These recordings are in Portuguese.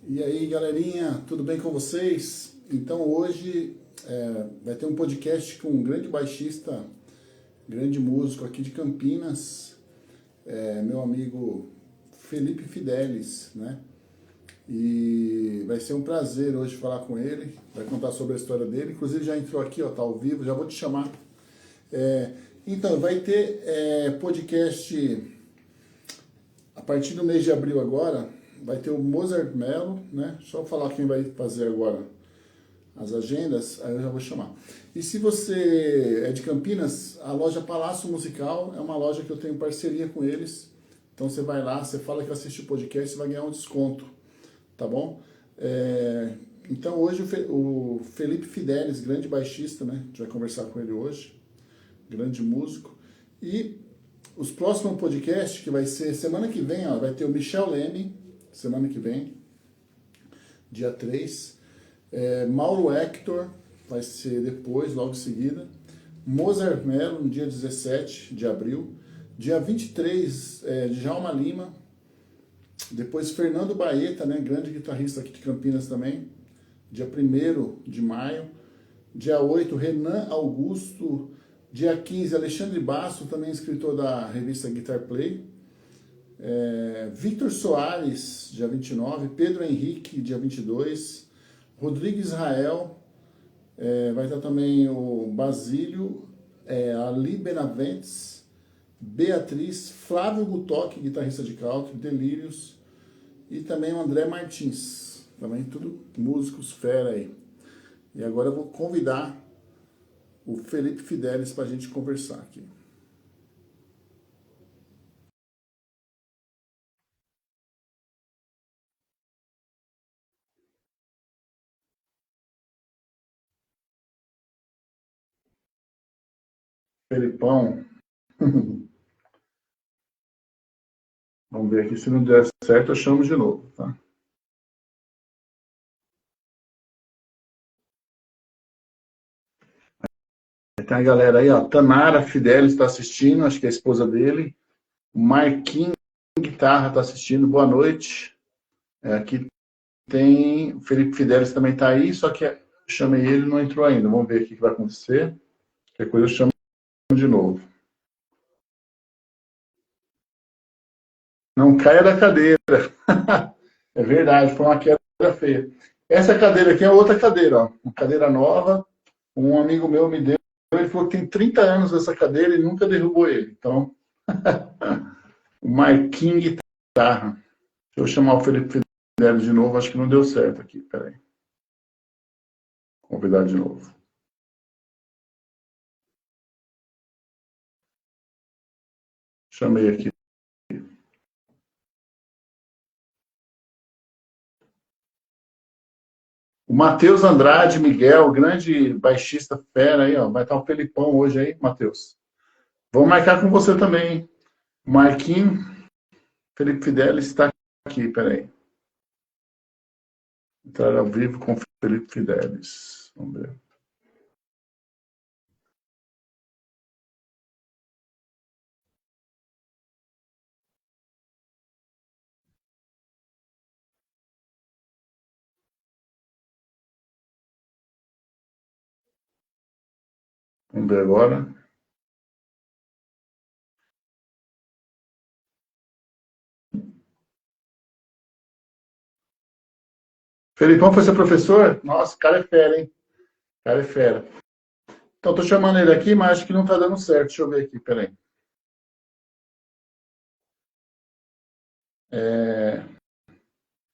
E aí, galerinha, tudo bem com vocês? Então, hoje vai ter um podcast com um grande baixista, grande músico aqui de Campinas, meu amigo Felipe Fidelis, né? E vai ser um prazer hoje falar com ele, vai contar sobre a história dele. Inclusive, já entrou aqui, ó, tá ao vivo, já vou te chamar. Então, vai ter podcast a partir do mês de abril agora. Vai ter o Mozart Mello, né? Só falar quem vai fazer agora as agendas, aí eu já vou chamar. E se você é de Campinas, a loja Palácio Musical é uma loja que eu tenho parceria com eles. Então você vai lá, você fala que assiste o podcast, você vai ganhar um desconto, tá bom? Então hoje o Felipe Fidelis, grande baixista, né? A gente vai conversar com ele hoje, grande músico. E os próximos podcasts, que vai ser semana que vem, ó, vai ter o Michel Leme, semana que vem, dia 3. Mauro Hector, vai ser depois, logo em seguida. Mozart Mello, no dia 17 de abril. Dia 23, Djalma Lima. Depois Fernando Baeta, né, grande guitarrista aqui de Campinas também. Dia 1º de maio. Dia 8, Renan Augusto. Dia 15, Alexandre Basso, também escritor da revista Guitar Play. Victor Soares, dia 29, Pedro Henrique, dia 22, Rodrigo Israel, vai estar também o Basílio, Ali Benaventes, Beatriz, Flávio Gutoc, guitarrista de country, Delírios, e também o André Martins, também tudo músicos fera aí. E agora eu vou convidar o Felipe Fidelis para a gente conversar aqui. Felipão, vamos ver aqui, se não der certo eu chamo de novo, tá? Tem a galera aí, ó, Tanara Fidelis está assistindo, acho que é a esposa dele. O Marquinhos Guitarra está assistindo, boa noite. Aqui tem o Felipe Fidelis também está aí, só que chamei ele e não entrou ainda. Vamos ver o que vai acontecer. Qualquer coisa eu chamo de novo. Não caia da cadeira. É verdade, foi uma queda feia. Essa cadeira aqui é outra cadeira, ó. Uma cadeira nova. Um amigo meu me deu. Ele falou que tem 30 anos essa cadeira e nunca derrubou ele. Então, o Marquinhos Guitarra. Deixa eu chamar o Felipe Fidelis de novo. Acho que não deu certo aqui. Peraí. Convidar de novo. Chamei aqui. O Matheus Andrade Miguel, grande baixista fera aí, ó. Vai estar o Felipão hoje aí, Matheus. Vamos marcar com você também, hein? Marquinhos, Felipe Fidelis está aqui, peraí. Entrar ao vivo com Felipe Fidelis. Vamos ver. Vamos ver agora. Felipão foi seu professor? Nossa, o cara é fera, hein? O cara é fera. Então, tô chamando ele aqui, mas acho que não tá dando certo. Deixa eu ver aqui, peraí.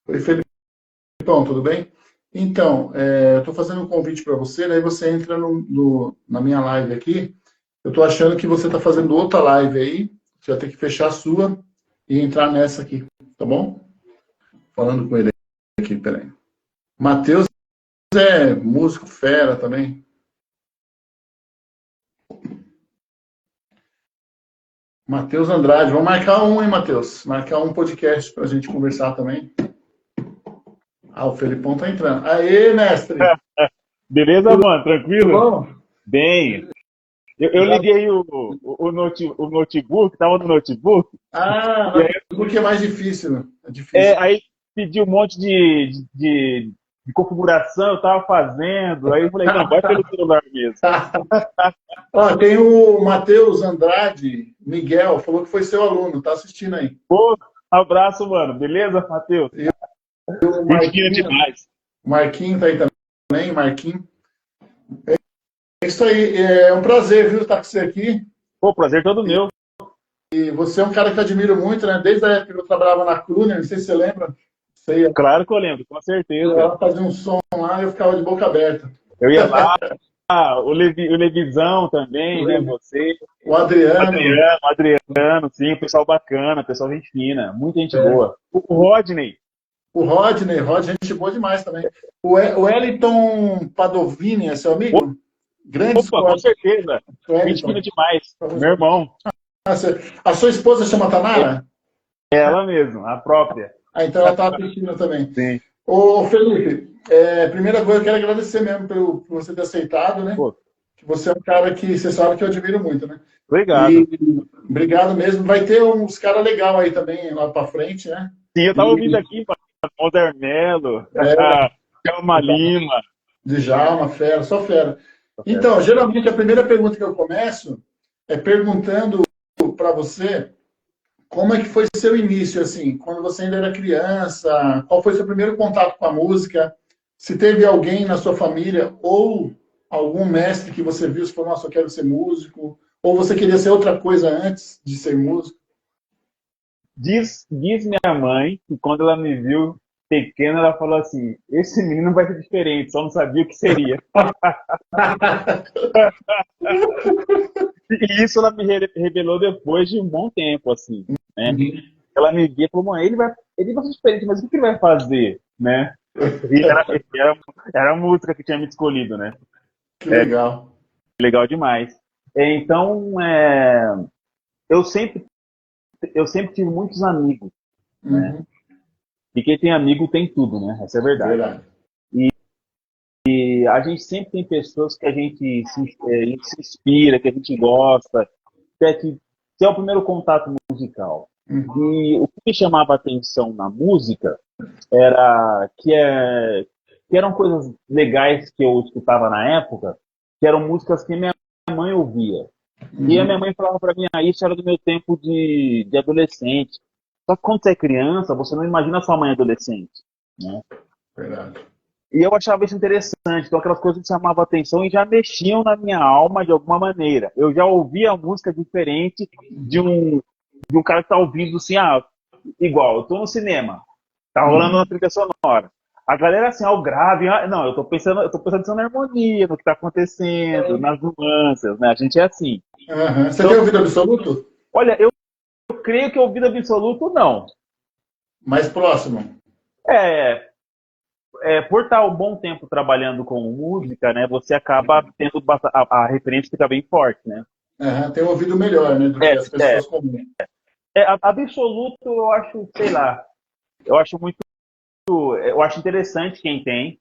Oi, Felipão, tudo bem? Então, eu estou fazendo um convite para você, daí você entra na minha live aqui. Eu estou achando que você está fazendo outra live aí. Você vai ter que fechar a sua e entrar nessa aqui, tá bom? Falando com ele aqui, peraí. Matheus é músico fera também. Matheus Andrade, vamos marcar um, hein, Matheus? Marcar um podcast para a gente conversar também. Ah, o Felipão tá entrando. Aê, mestre! Beleza, Tudo, mano? tudo Tranquilo? bom? Bem. Eu Já... liguei o notebook, tava no notebook, Ah, e mas o que é mais difícil, né? É é, difícil. aí, pediu um monte de configuração, eu tava fazendo. Aí eu falei, não, vai pelo celular mesmo. Ó, tem o Matheus Andrade, Miguel, falou que foi seu aluno, tá assistindo aí. Pô, abraço, mano. Beleza, Matheus? O Gente fina Marquinho, demais. Marquinho tá aí também, Marquinho. É isso aí, é um prazer, viu, estar com você aqui. Pô, prazer todo meu. E você é um cara que eu admiro muito, né? Desde a época que eu trabalhava na Kruner, não sei se você lembra. Você ia Claro que eu lembro, com certeza. lá fazer um som lá e eu ficava de boca aberta. Eu ia lá, o Levizão também, né? Você, O Adriano, o Adriano, sim, pessoal bacana, pessoal gente fina, muita gente boa. O Rodney. o Rodney, gente boa demais também. O Wellington Padovini, é seu amigo? Grande Opa, com certeza. Gente fina demais. Meu irmão. A sua esposa chama Tanara? É ela mesmo, a própria. Ah, então ela está assistindo também. Sim. Ô, Felipe, primeira coisa, eu quero agradecer mesmo por você ter aceitado, né? Pô. Que você é um cara que você sabe que eu admiro muito, né? Obrigado. E, obrigado mesmo. Vai ter uns caras legais aí também, lá para frente, né? Sim, eu tava ouvindo aqui, Moser Melo, Thelma Lima. Djalma, fera, só fera. Então, geralmente a primeira pergunta que eu começo é perguntando para você como é que foi seu início, assim, quando você ainda era criança, qual foi seu primeiro contato com a música, se teve alguém na sua família ou algum mestre que você viu e falou, nossa, eu quero ser músico, ou você queria ser outra coisa antes de ser músico? Diz minha mãe que quando ela me viu pequena, ela falou assim, esse menino vai ser diferente, só não sabia o que seria. E isso ela me revelou depois de um bom tempo, assim, né? Ela me via e falou, mãe, ele vai ser diferente, mas o que ele vai fazer, né? E era a música que tinha me escolhido, né? Que legal. Legal demais. Então, eu sempre tive muitos amigos, né? E quem tem amigo tem tudo, né? Essa é a verdade. E a gente sempre tem pessoas que a gente se inspira, que a gente gosta, que é o primeiro contato musical. E o que me chamava a atenção na música era que eram coisas legais que eu escutava na época, que eram músicas que minha mãe ouvia. E a minha mãe falava para mim, isso era do meu tempo de adolescente. Só que quando você é criança, você não imagina sua mãe adolescente, né? Verdade. E eu achava isso interessante, então aquelas coisas que chamavam a atenção e já mexiam na minha alma de alguma maneira. Eu já ouvia música diferente de um cara que tá ouvindo assim, igual, eu tô no cinema, tá rolando uma trilha sonora. A galera assim, o grave, não, eu tô pensando só na harmonia, no que tá acontecendo, nas nuances, né? A gente é assim. Você tem ouvido absoluto? Olha, eu creio que ouvido absoluto, não. Mais próximo? Por estar um bom tempo trabalhando com música, né, você acaba tendo a referência fica bem forte, né? Tem um ouvido melhor, né, do que as pessoas comuns. Absoluto, eu acho, sei lá, eu acho interessante quem tem.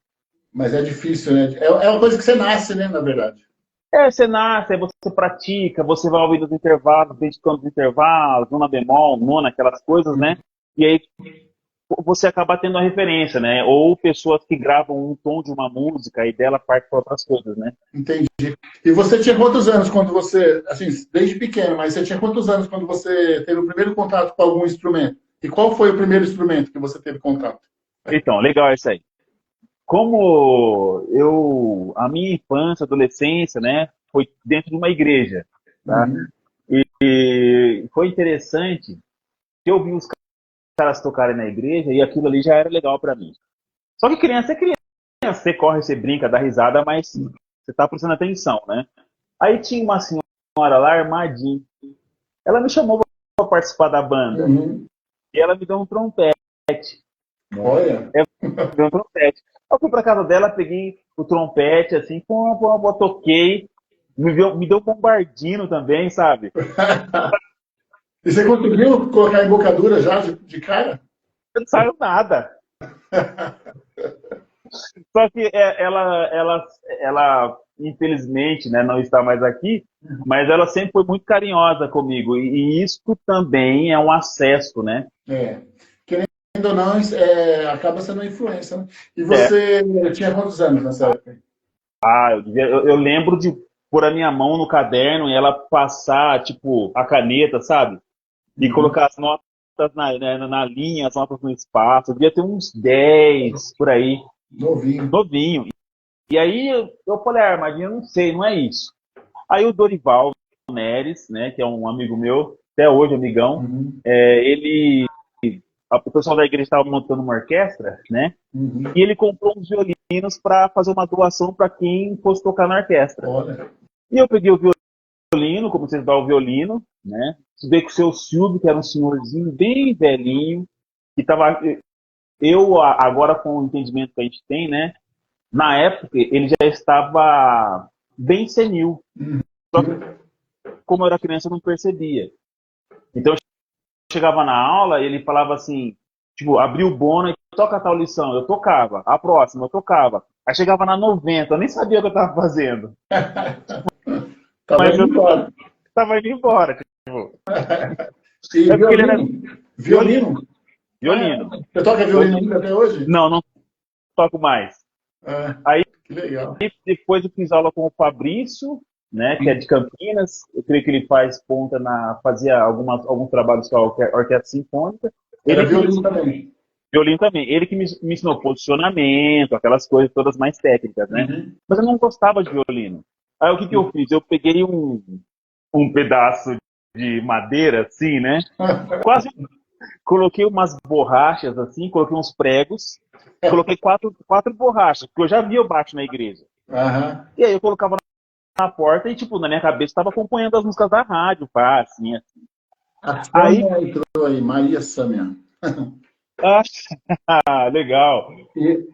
Mas é difícil, né? É uma coisa que você nasce, né, na verdade. Você nasce, aí você pratica, você vai ouvindo os intervalos, dedicando os intervalos, nona bemol, nona, aquelas coisas, né? E aí você acaba tendo a referência, né? Ou pessoas que gravam um tom de uma música e dela parte para outras coisas, né? Entendi. E você tinha quantos anos quando você, assim, desde pequeno, mas você tinha quantos anos quando você teve o primeiro contato com algum instrumento? E qual foi o primeiro instrumento que você teve contato? Então, legal isso aí. Como a minha infância, adolescência, né, foi dentro de uma igreja, tá? E foi interessante que eu vi os caras tocarem na igreja e aquilo ali já era legal para mim. Só que criança é criança, você corre, você brinca, dá risada, mas você tá prestando atenção, né? Aí tinha uma senhora lá, armadinha, ela me chamou para participar da banda e ela me deu um trompete. Olha! Me deu um trompete. Eu fui pra casa dela, peguei o trompete, assim, toquei, me deu um bombardino também, sabe? E você conseguiu colocar embocadura já de cara? Não saiu nada. Só que ela, infelizmente, né, não está mais aqui, mas ela sempre foi muito carinhosa comigo. E isso também é um acesso, né? ou não, acaba sendo uma influência, né? E É. você tinha quantos anos nessa época? Eu lembro de pôr a minha mão no caderno e ela passar, tipo, a caneta, sabe? E Uhum. colocar as notas na linha, as notas no espaço. Eu devia ter uns 10 por aí, Novinho. novinho. E aí eu falei, armadilha, eu não sei, não é isso. Aí o Dorival Neres, né, que é um amigo meu, até hoje, amigão, Uhum. ele. O pessoal da igreja estava montando uma orquestra, né? Uhum. E ele comprou uns violinos para fazer uma doação para quem fosse tocar na orquestra. Olha. E eu peguei o violino, comecei a estudar o violino, né? Estudei com o seu Silvio, que era um senhorzinho bem velhinho, que estava. Agora com o entendimento que a gente tem, né? Na época, ele já estava bem senil. Só que, como eu era criança, eu não percebia. Então, eu chegava na aula e ele falava assim, tipo, abria o bono e toca tal lição. Eu tocava. A próxima, eu tocava. Aí chegava na 90, eu nem sabia o que eu estava fazendo. Tava Mas indo eu embora. estava indo embora. Tipo, E é porque ele era violino? violino, Violino? violino. Você toca violino Hoje, ainda até hoje? não toco mais. Ah, Aí que legal. depois eu fiz aula com o Fabrício, né, que é de Campinas. Eu creio que ele fazia alguns trabalhos com a Orquestra Sinfônica. Era Ele que me violino ensinou também. violino também. Ele que me ensinou posicionamento, aquelas coisas todas mais técnicas, né? Uhum. Mas eu não gostava de violino. Aí o que que eu fiz? Eu peguei um pedaço de madeira, assim, né? Quase coloquei umas borrachas assim, coloquei uns pregos, coloquei quatro borrachas, porque eu já via o baixo na igreja. Aham. E aí eu colocava na porta e, tipo, na minha cabeça estava acompanhando as músicas da rádio, pá, assim, assim. A Aí, Sâmia entrou aí, Maria Sâmia. legal. E,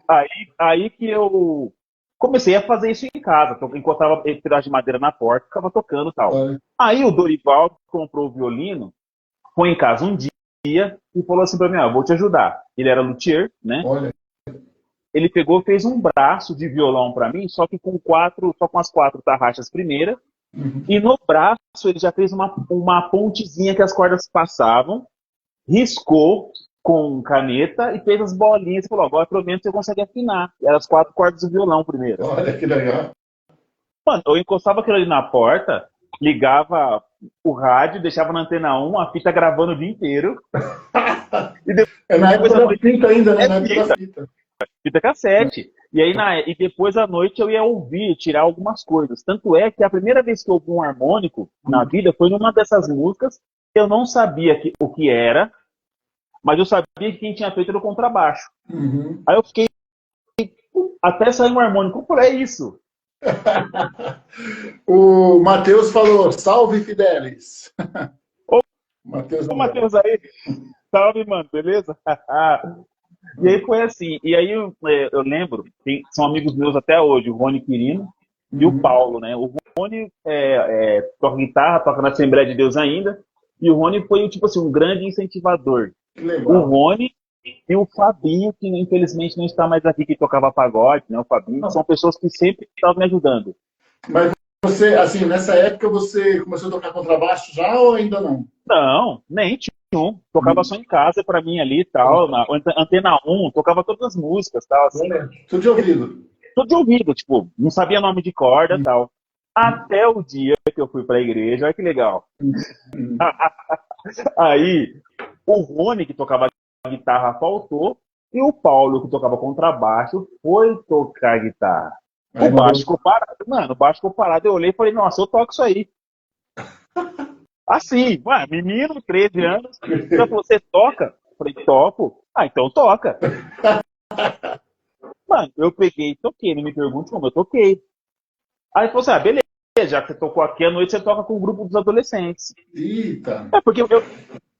Aí que eu comecei a fazer isso em casa, encontrava pedaço de madeira na porta, ficava tocando e tal. olha, Aí o Dorival comprou o violino, foi em casa um dia e falou assim pra mim, eu vou te ajudar. Ele era luthier, né? olha. Ele pegou, fez um braço de violão para mim, só que só com as quatro tarraxas primeira, Uhum. e no braço ele já fez uma pontezinha que as cordas passavam, riscou com caneta e fez as bolinhas e falou, agora pelo menos você consegue afinar. E eram as quatro cordas do violão primeiro. Olha que legal. Mano, eu encostava aquilo ali na porta, ligava o rádio, deixava na antena 1, a fita gravando o dia inteiro, e É na depois época a da noite fita ainda, né? é Na época da fita. fita. Fita cassete. E aí e depois à noite eu ia ouvir, tirar algumas coisas. Tanto é que a primeira vez que eu ouvi um harmônico na vida foi numa dessas músicas. Eu não sabia o que era, mas eu sabia que quem tinha feito era o contrabaixo. Uhum. Aí eu fiquei até sair um harmônico. Eu falei, é isso. O Matheus falou, salve Fidelis. Ô, Matheus ô André. Matheus aí, salve, mano, beleza? E aí foi assim. E aí eu lembro, são amigos meus até hoje, o Rony Quirino e o Uhum. Paulo, né? O Rony toca guitarra, toca na Assembleia de Deus ainda. E o Rony foi, tipo assim, um grande incentivador. Que O legal. Rony e o Fabinho, que infelizmente não está mais aqui, que tocava pagode, né? O Fabinho, são pessoas que sempre estavam me ajudando. Mas você, assim, nessa época você começou a tocar contrabaixo já ou ainda não? Não, nem tinha um. Tocava só em casa pra mim ali e tal, na Antena 1, tocava todas as músicas tal, assim. Olha, tudo de ouvido. Tudo de ouvido, tipo, não sabia nome de corda e tal. Até o dia que eu fui pra igreja, olha que legal. Aí, o Rony, que tocava guitarra, faltou, e o Paulo, que tocava contrabaixo, foi tocar guitarra. O Aí baixo mandou. ficou parado, mano, o baixo ficou parado, eu olhei e falei, nossa, eu toco isso aí. Assim, mano, menino, 13 anos, já falou, você toca? Eu falei, toco. Ah, então toca. Mano, eu peguei e toquei, não me pergunte como eu toquei. Aí ele falou assim, beleza, já que você tocou aqui à noite, você toca com o grupo dos adolescentes. Eita. É, porque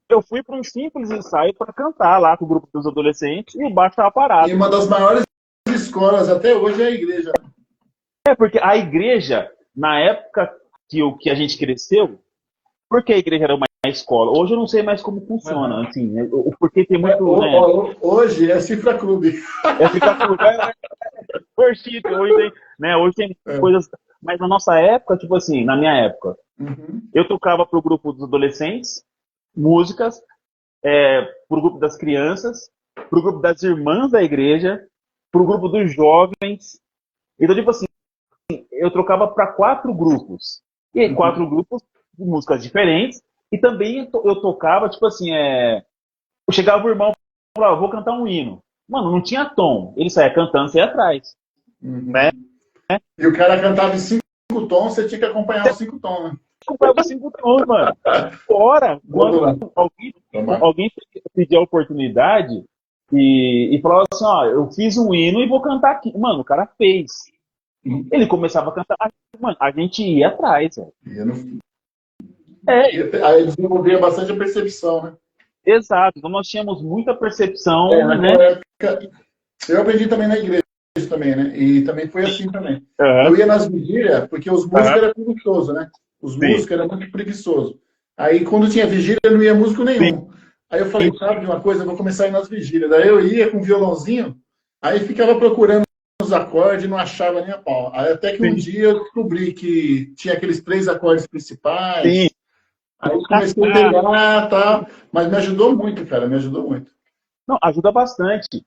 eu fui para um simples ensaio para cantar lá com o grupo dos adolescentes e o baixo estava E parado. uma das maiores escolas até hoje é a igreja. É, porque a igreja, na época que a gente cresceu, porque a igreja era uma escola, hoje eu não sei mais como funciona, Uhum. assim, né? Porque tem muito, né, Hoje é Cifra Clube. ficar por worship, hoje tem É. coisas, mas na nossa época, tipo assim, na minha época, Uhum. eu tocava pro grupo dos adolescentes, músicas, pro grupo das crianças, pro grupo das irmãs da igreja, pro grupo dos jovens. Então, tipo assim, eu trocava para 4 grupos. E aí, 4 grupos de músicas diferentes. E também eu tocava, tipo assim, chegava o irmão e falava, vou cantar um hino. Mano, não tinha tom. Ele saía cantando, você ia atrás. Né? E o cara cantava em 5 tons, você tinha que acompanhar os 5 tons, né? Acompanhava 5 tons, mano. Fora, quando alguém pedia a oportunidade e falava assim, ó, eu fiz um hino e vou cantar aqui. Mano, o cara fez. Ele começava a cantar. Mano, a gente ia atrás, velho. Aí desenvolvia bastante a percepção, né? Exato. Então nós tínhamos muita percepção, naquela né? época, eu aprendi também na igreja também, né? E também foi assim também. Uhum. Eu ia nas vigílias, porque os músicos eram preguiçosos, né? Os músicos eram muito preguiçosos. Aí quando tinha vigília, não ia músico nenhum. Aí eu falei, sabe de uma coisa, eu vou começar a ir nas vigílias. Daí eu ia com um violãozinho, aí ficava procurando os acordes e não achava nem a pau. Aí até que um dia eu descobri que tinha aqueles 3 acordes principais. Sim. Aí comecei a pegar, tá? Mas me ajudou muito, cara, me ajudou muito. Não, ajuda bastante.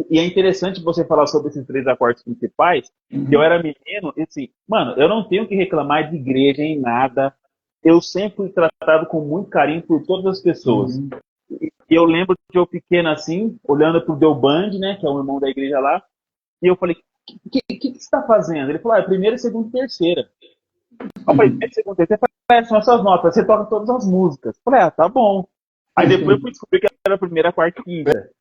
E é interessante você falar sobre esses 3 acordes principais. Eu era menino, e assim, mano, eu não tenho que reclamar de igreja em nada. Eu sempre fui tratado com muito carinho por todas as pessoas. E eu lembro que eu pequeno assim, olhando pro Delband, né, que é um irmão da igreja lá, e eu falei, o que você está fazendo? Ele falou, primeira, segunda e terceira. Eu falei, primeira, segunda e terceira, são essas notas, você toca todas as músicas. Eu falei, tá bom. Aí depois eu fui descobrir que era a primeira, quarta e quinta.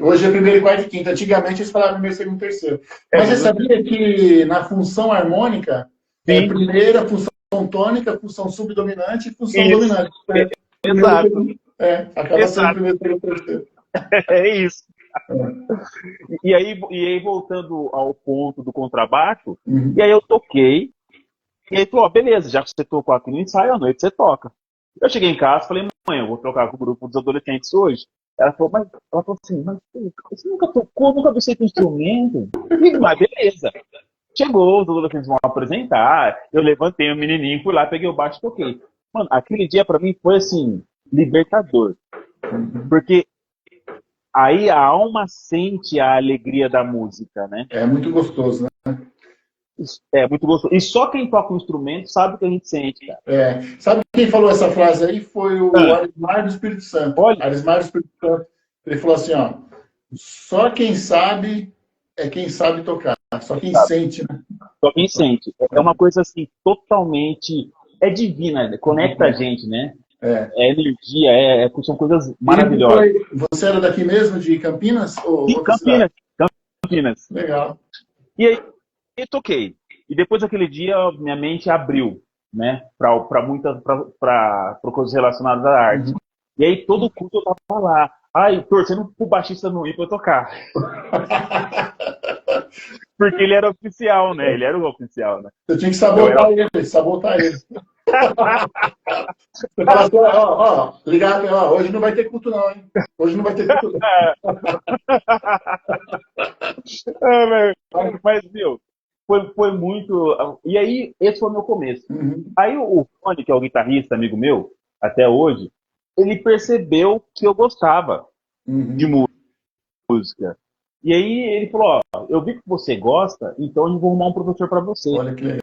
Hoje é primeiro, quarto e quinta. Antigamente eles falavam primeiro, segundo e terceiro. Mas você sabia que na função harmônica, primeira, função tônica, função subdominante e função dominante. Exato. Acaba sendo primeiro, segundo e terceiro. É isso. E aí, voltando ao ponto do contrabaixo, e aí eu toquei, e aí falou, beleza, já que você tocou aqui no ensaio, à noite você toca. Eu cheguei em casa e falei, mãe, eu vou trocar com o grupo dos adolescentes hoje. Ela falou assim, mas você nunca tocou, nunca viu você com instrumento? Mas beleza. Chegou, os adolescentes vão apresentar, eu levantei o menininho, fui lá, peguei o baixo e toquei. Mano, aquele dia pra mim foi assim, libertador. Porque aí a alma sente a alegria da música, né? É muito gostoso, né? É muito gostoso. E só quem toca o instrumento sabe o que a gente sente, cara. Sabe quem falou essa frase aí? Foi o Arismar do Espírito Santo. Olha. Arismar do Espírito Santo. Ele falou assim, ó, só quem sabe é quem sabe tocar. Só quem sente, né? Só quem sente. É uma coisa assim, totalmente... É divina, conecta a gente, né? É energia, são coisas maravilhosas. Você era daqui mesmo, de Campinas? Sim, Campinas. Legal. E aí eu toquei. E depois daquele dia, minha mente abriu, né? Para coisas relacionadas à arte. E aí todo curso eu tava lá. Torcendo pro baixista não ir pra eu tocar. Porque ele era oficial, né? Ele era o oficial, né? Você tinha que sabotar ele. Você fala assim, ligar, hoje não vai ter culto não, hein? Hoje não vai ter culto não. Mas, meu, foi muito... E aí, esse foi o meu começo. Aí o Fone, que é o guitarrista, amigo meu, até hoje, ele percebeu que eu gostava de música. E aí ele falou, eu vi que você gosta, então eu vou arrumar um professor para você. Olha que legal.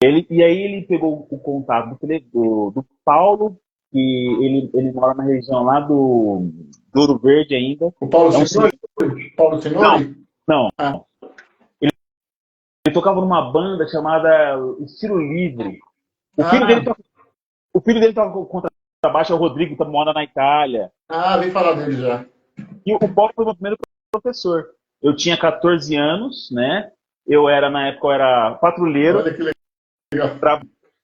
E aí ele pegou o contato do Paulo, que ele mora na região lá do Ouro Verde ainda. O Paulo Senhori? Paulo Senhori? Não. Ele tocava numa banda chamada Estilo Livre. O filho dele toca contrabaixo, é o Rodrigo, que mora na Itália. Vem falar dele já. E o Paulo foi o meu primeiro professor. Eu tinha 14 anos, né? Na época eu era patrulheiro. Olha que legal.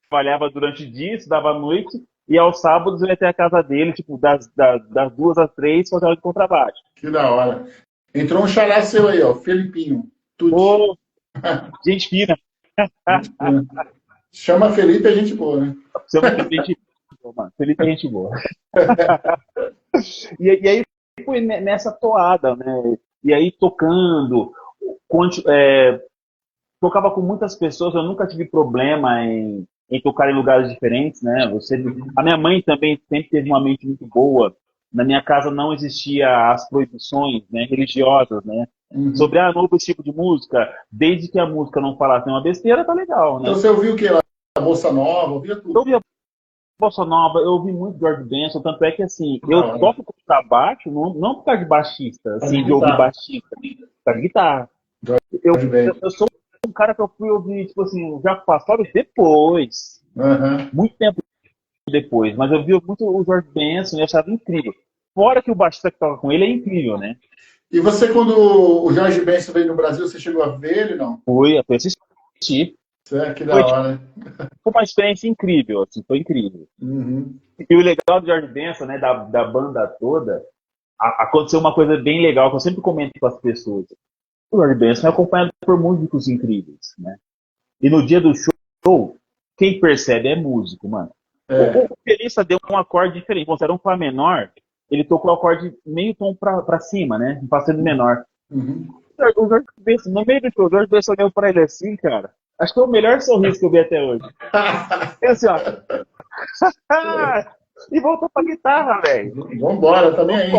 Trabalhava durante o dia, estudava à noite, e aos sábados eu ia até a casa dele, tipo, das 2 às 3, fazendo aula de contrabaixo. Que da hora. Entrou um xará seu aí, ó, Felipinho. Gente fina. Chama Felipe, é gente boa, né? Chama Felipe, mano. Felipe é gente boa. E aí foi nessa toada, né? E aí tocando, tocava com muitas pessoas, eu nunca tive problema em tocar em lugares diferentes, né? A minha mãe também sempre teve uma mente muito boa Na minha casa não existia as proibições, né, religiosas, né? Uhum. Sobre novo tipo de música, desde que a música não falasse uma besteira, tá legal, né? Então você ouviu o que lá? A Bossa Nova, ouvia Eu tudo. ouvi a Bossa Nova, eu ouvi muito George Benson, tanto é que assim, Da eu hora. toco contrabaixo, não por causa de baixista, Tá de assim, de ouvir guitarra. baixista, por causa de guitarra. George Ben. Eu sou um cara que eu fui ouvir, tipo assim, já passado depois, Uhum. muito tempo depois, mas eu vi muito o George Benson e eu achava incrível. Fora que o baixista que toca com ele é incrível, né? E você, quando o Jorge Benson veio no Brasil, você chegou a ver ele, não? Foi assistir. Que da Foi tipo, hora. uma experiência incrível, assim, foi incrível. Uhum. E o legal do George Benson, né, da banda toda, aconteceu uma coisa bem legal que eu sempre comento com as pessoas. O George Benson é acompanhado por músicos incríveis, né? E no dia do show, quem percebe é músico, mano. É. O baterista deu um acorde diferente. Bom, se era um Fá menor, ele tocou o acorde meio tom pra cima, né? Um Fá sendo menor. Uhum. O George Benson, no meio do show, o George Benson olhou pra ele assim, cara. Acho que é o melhor sorriso que eu vi até hoje. É assim, ó. E voltou pra guitarra, velho. Vambora, tá nem aí.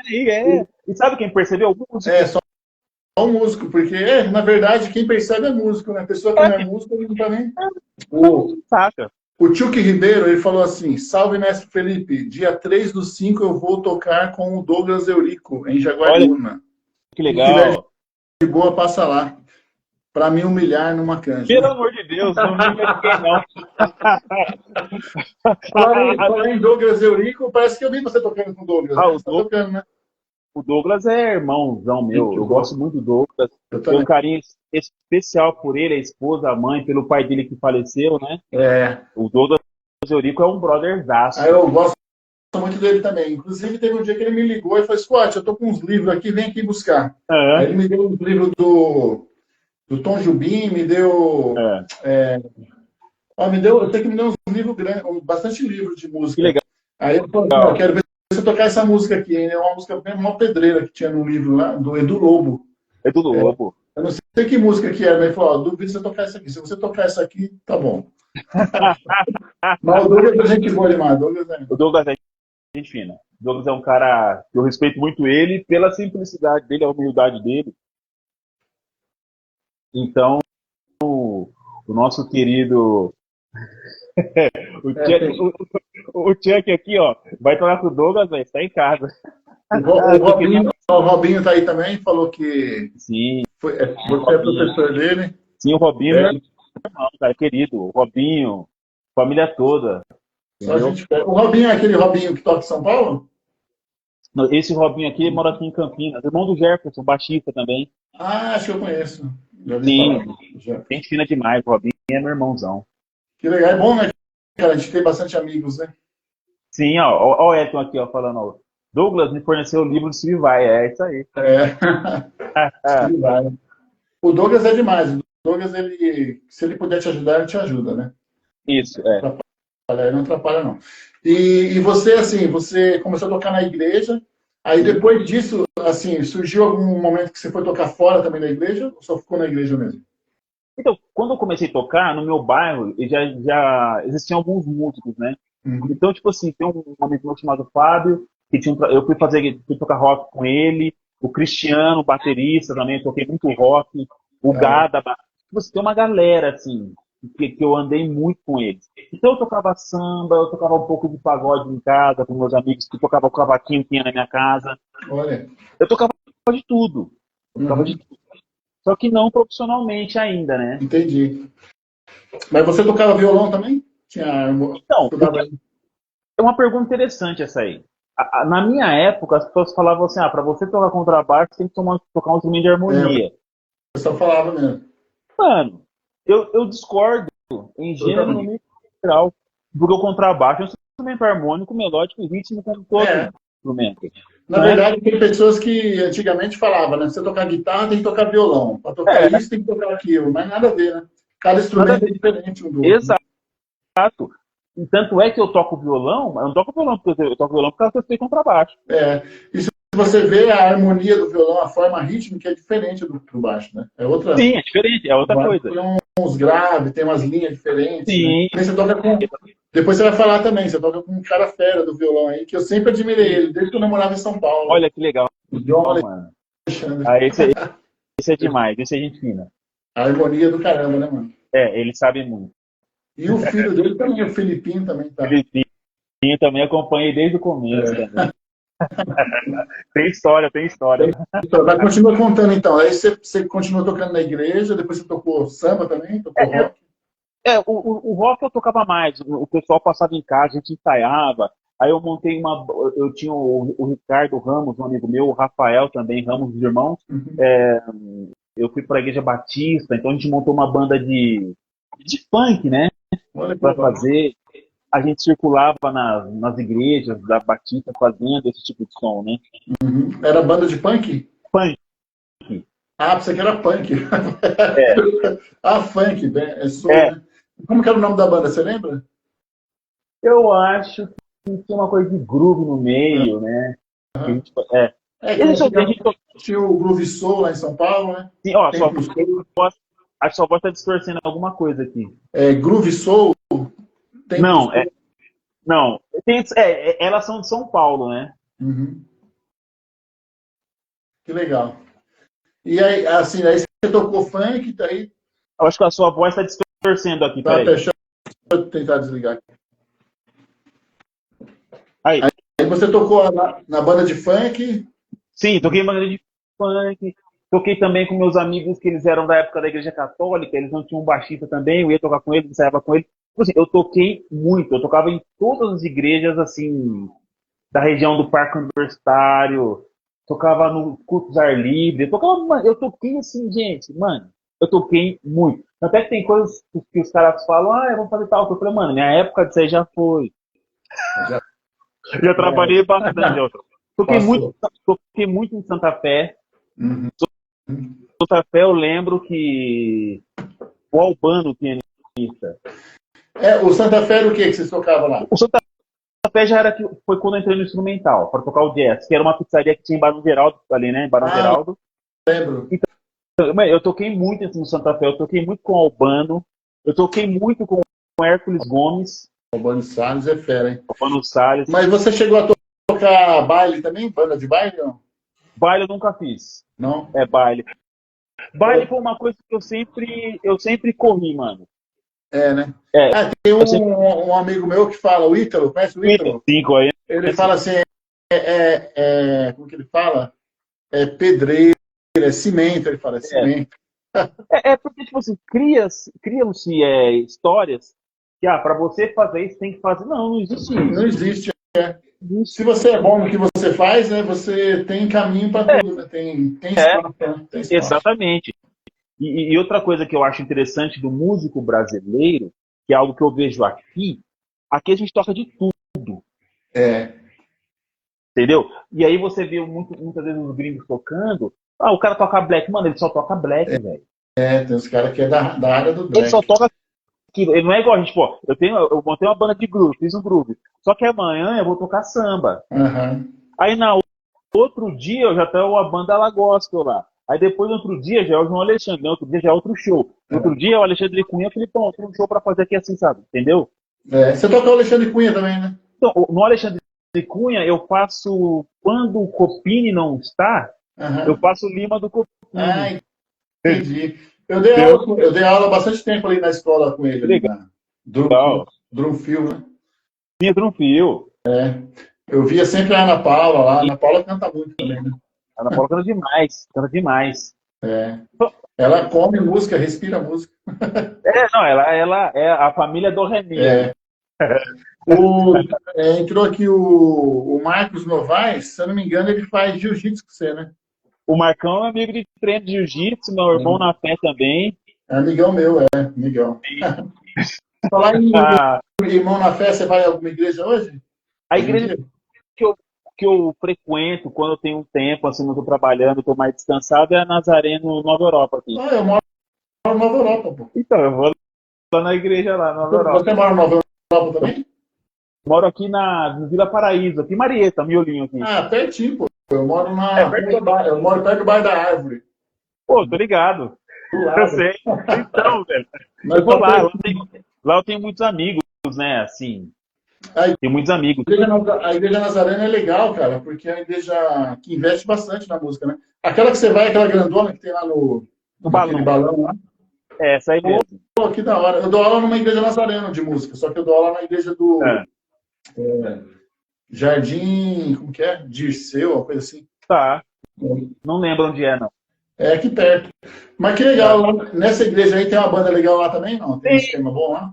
Aí, é. E sabe quem percebeu? O músico. É, só um músico, porque, na verdade, quem percebe é músico, né? A pessoa que não é músico não tá nem. O, Saca. o Tchuque Ribeiro, ele falou assim: Salve, mestre Felipe, dia 3/5 eu vou tocar com o Douglas Eurico, em Olha Jaguariúna. que Quem tiver legal. de boa, passa lá. Pra me humilhar numa canja. Pelo amor de Deus, não humilha ninguém, não. Falar em Douglas Eurico, parece que eu vi você tocando com o Douglas, né? O Você tá tocando, né? Douglas é irmãozão meu. Gente Eu boa. gosto muito do Douglas. Eu Tenho também. um carinho especial por ele, a esposa, a mãe, pelo pai dele que faleceu, né? É. O Douglas Eurico é um Aí brotherzaço. eu gosto muito dele também. Inclusive, teve um dia que ele me ligou e falou: Scott, eu tô com uns livros aqui, vem aqui buscar. Aí É, ele me deu uns livros do Tom Jobim, me deu. é. Eu sei que me deu uns livros grandes, bastante livros de Que música. legal. Aí eu falei: eu quero ver se você tocar essa música aqui, hein? É uma música bem, uma pedreira que tinha no livro lá, do Edu Lobo. É do Lobo. Eu não sei que música que era, mas ele falou: duvido você tocar essa aqui. Se você tocar essa aqui, tá bom. Mas o Douglas é gente boa demais. O Douglas é gente fina. O Douglas é um cara que eu respeito muito ele pela simplicidade dele, a humildade dele. Então, o nosso querido. O Chuck aqui, ó, vai tocar com o Douglas, velho, está em casa. O Robinho tá aí também, falou que Sim, você é professor dele. sim, o Robinho, meu É, irmão, cara, querido. O Robinho, família toda, só a entendeu? gente pega. O Robinho é aquele Robinho que toca em São Paulo? Esse Robinho aqui ele mora aqui em Campinas, irmão do Jefferson, baixista também. Ah, acho que eu conheço. Já ouvi Sim, falar. Já. gente fina demais. O Robinho é meu irmãozão. Que legal. É bom, né, cara? A gente tem bastante amigos, né? Sim, ó o Edson aqui, ó, falando, ó. Douglas me forneceu o livro do Steve Vai, é isso aí. É. Ele vai. O Douglas é demais. O Douglas, se ele puder te ajudar, ele te ajuda, né? Isso, é. Ele não atrapalha, não. E você, assim, você começou a tocar na igreja, aí depois disso, assim, surgiu algum momento que você foi tocar fora também da igreja, ou só ficou na igreja mesmo? Então, quando eu comecei a tocar, no meu bairro, já existiam alguns músicos, né? Uhum. Então, tipo assim, tem um amigo meu chamado Fábio, que eu fui tocar rock com ele, o Cristiano, o baterista também, eu toquei muito rock, o Gada, tipo assim, tem uma galera, assim, que eu andei muito com eles. Então eu tocava samba, eu tocava um pouco de pagode em casa, com meus amigos, que tocavam o cavaquinho que tinha na minha casa. Olha. Eu tocava de tudo. Eu tocava de Uhum. tudo. Só que não profissionalmente ainda, né? Entendi. Mas você tocava violão também? Então, Estudava... é uma pergunta interessante essa aí. Na minha época, as pessoas falavam assim, para você tocar contrabaixo, você tem que tocar um instrumento de O harmonia. pessoal falava mesmo. Mano, eu discordo em Eu gênero, também. número e grau. Porque o contrabaixo é um instrumento harmônico, melódico e ritmo como todo instrumento. Na Né? verdade, tem pessoas que antigamente falavam, né? Se você tocar guitarra, tem que tocar violão. Para tocar isso, tem que tocar aquilo. Mas nada a ver, né? Cada Nada a instrumento é ver. diferente um do outro. Exato. E tanto é que eu toco violão, mas eu não toco violão porque eu toco violão porque eu sei contrabaixo. E se você vê a harmonia do violão, a forma rítmica é diferente do baixo, né? É outra. Sim, é diferente, é outra coisa. Tem uns graves, tem umas linhas diferentes, né? Sim, Você toca Depois você vai falar também, você toca com um cara fera do violão aí, que eu sempre admirei ele, desde que eu namorava em São Paulo. Olha que legal, O John mano. Alexandre. Ah, esse é demais, esse é gente fina. A harmonia do caramba, né, mano? É, ele sabe muito. E o filho dele também, o Filipinho também tá. Filipinho também acompanhei desde o começo também. Tem história, tem história. Então, mas continua contando então. Aí você continuou tocando na igreja, depois você tocou samba também, tocou rock. O rock eu tocava mais, o pessoal passava em casa, a gente ensaiava. Aí eu montei eu tinha o Ricardo Ramos, um amigo meu, o Rafael também, Ramos dos Irmãos. Eu fui para a Igreja Batista, então a gente montou uma banda de funk, né? Para fazer. A gente circulava nas igrejas da Batista fazendo esse tipo de som, né? Era banda de punk? Punk. Ah, você que era punk. Funk, né? Como que era o nome da banda, você lembra? Eu acho que tinha uma coisa de groove no meio, né? Tinha o Groove Soul lá em São Paulo, né? Sim, ó, a sua voz está distorcendo alguma coisa aqui. Groove Soul? Não. Elas são de São Paulo, né? Que legal. E aí, assim, aí você tocou funk, daí... Eu acho que a sua voz está distorcendo aqui, peraí. Deixa eu tentar desligar aqui. Aí você tocou na banda de funk? Sim, toquei em banda de funk. Toquei também com meus amigos que eles eram da época da Igreja Católica, eles não tinham um baixista também, eu ia tocar com eles, ensaiava com eles. Assim, eu toquei muito, eu tocava em todas as igrejas, assim, da região do Parque Universitário, tocava no cultos ar livre, eu toquei assim, gente, mano, eu toquei muito. Até que tem coisas que os caras falam, eu vou fazer tal, eu falei, mano, minha época disso aí já foi. Já trabalhei bastante. Toquei muito em Santa Fé. Santa Fé eu lembro que o Albano, pianista. O Santa Fé era o que vocês tocavam lá? O Santa Fé foi quando eu entrei no instrumental, para tocar o jazz, que era uma pizzaria que tinha em Barão Geraldo, ali, né? Em Barão Geraldo. Lembro. Então, eu toquei muito assim, no Santa Fé, eu toquei muito com o Albano, eu toquei muito com o Hércules Gomes. Albano Salles é fera, hein? Albano Salles. Mas você chegou a tocar baile também? Banda de baile, não? Baile eu nunca fiz. Não? Baile. Baile foi uma coisa que eu sempre corri, mano. Né? Tem um amigo meu que fala, o Ítalo, conhece o Ítalo? Ele fala assim, como que ele fala? É pedreiro, é cimento, ele fala, cimento. Porque, tipo assim, criam-se histórias que, para você fazer isso, tem que fazer. Não existe isso. Não existe, Se você é bom no que você faz, né, você tem caminho para tudo, né? Tem espaço, tem espaço. Exatamente. E outra coisa que eu acho interessante do músico brasileiro, que é algo que eu vejo aqui a gente toca de tudo. Entendeu? E aí você vê muitas vezes os gringos tocando, o cara toca black, mano, ele só toca black, velho. Tem os caras que é da área do black. Ele só toca aquilo, ele não é igual a gente, pô, eu montei uma banda de groove, fiz um groove, só que amanhã eu vou tocar samba. Aí na outro dia eu já tenho a banda La Gospel lá. Aí depois, no outro dia, já é o João Alexandre. No outro dia já é outro show. No outro dia é o Alexandre Cunha. Eu falei, pô, tem um show pra fazer aqui assim, sabe? Entendeu? Você toca o Alexandre Cunha também, né? Então, no Alexandre Cunha, eu faço... Quando o Copini não está, eu faço Lima do Copini. Entendi. Eu dei aula há bastante tempo ali na escola com ele. Legal. Drumfil, né? Minha Drumfil. Eu via sempre a Ana Paula lá. A Ana Paula canta muito também, né? A Ana Paula canta demais. Ela come música, respira música. Ela é a família do Remy. Entrou aqui o Marcos Novaes, se eu não me engano, ele faz jiu-jitsu com você, né? O Marcão é amigo de treino de jiu-jitsu, meu irmão na fé também. É amigão meu, amigão. Falar em irmão na fé, você vai a alguma igreja hoje? A igreja que eu frequento quando eu tenho um tempo, assim, não estou trabalhando, estou mais descansado, é a Nazareno Nova Europa aqui. Eu moro na Nova Europa, pô. Então, eu vou lá na igreja lá, Nova Europa. Você mora na Nova Europa também? Moro aqui no Vila Paraíso, aqui em Marieta, miolinho aqui. Pertinho, pô. Eu moro eu moro perto do bairro da Árvore. Pô, tô ligado. Eu sei. Então, velho. Eu vou lá eu tenho muitos amigos amigos, né? Assim, A tenho muitos amigos. a igreja Nazarena é legal, cara, porque é uma igreja que investe bastante na música, né? Aquela que você vai, aquela grandona que tem lá No naquele balão. balão lá. É, essa aí mesmo. Pô, que da hora. Eu dou aula numa igreja nazarena de música, só que eu dou aula na igreja do É, Jardim, como que é? Dirceu, uma coisa assim. tá. Não lembro onde é, não. É aqui perto. Mas que legal, Tá. lá, nessa igreja aí tem uma banda legal lá também, não? Tem um E, esquema bom lá?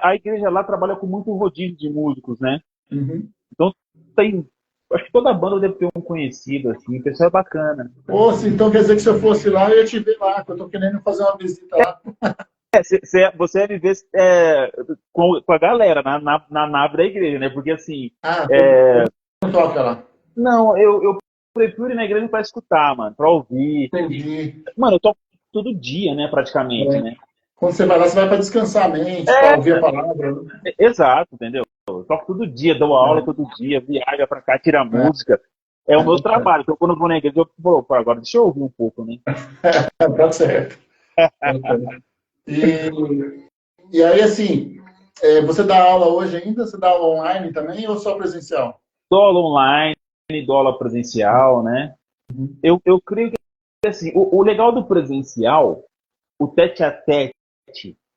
a igreja lá trabalha com muito rodízio de músicos, né? Uhum. Então tem. Acho que toda banda deve ter um conhecido, assim, o pessoal é bacana. Pô, então quer dizer que se eu fosse lá, eu ia te ver lá, que eu tô querendo fazer uma visita lá. Você ia viver com a galera na nave da igreja, né? Porque assim. Ah, É, não toca lá. não, eu prefiro ir na igreja pra escutar, mano, pra ouvir. Entendi. Mano, eu toco todo dia, né, praticamente, É. né? Quando você vai lá, você vai para descansar a mente, para ouvir a palavra, né? Exato, entendeu? Eu toco todo dia, dou aula todo dia, viaja pra cá, tira É, música. É o meu trabalho. Então, quando eu vou na igreja, eu falo, "Pô, agora deixa eu ouvir um pouco, né?" tá certo. Tá certo. E aí, assim, você dá aula hoje ainda? Você dá aula online também ou só presencial? Dou aula online, dou aula presencial, né? Uhum. Eu creio que, assim, o legal do presencial, o tete-a-tete,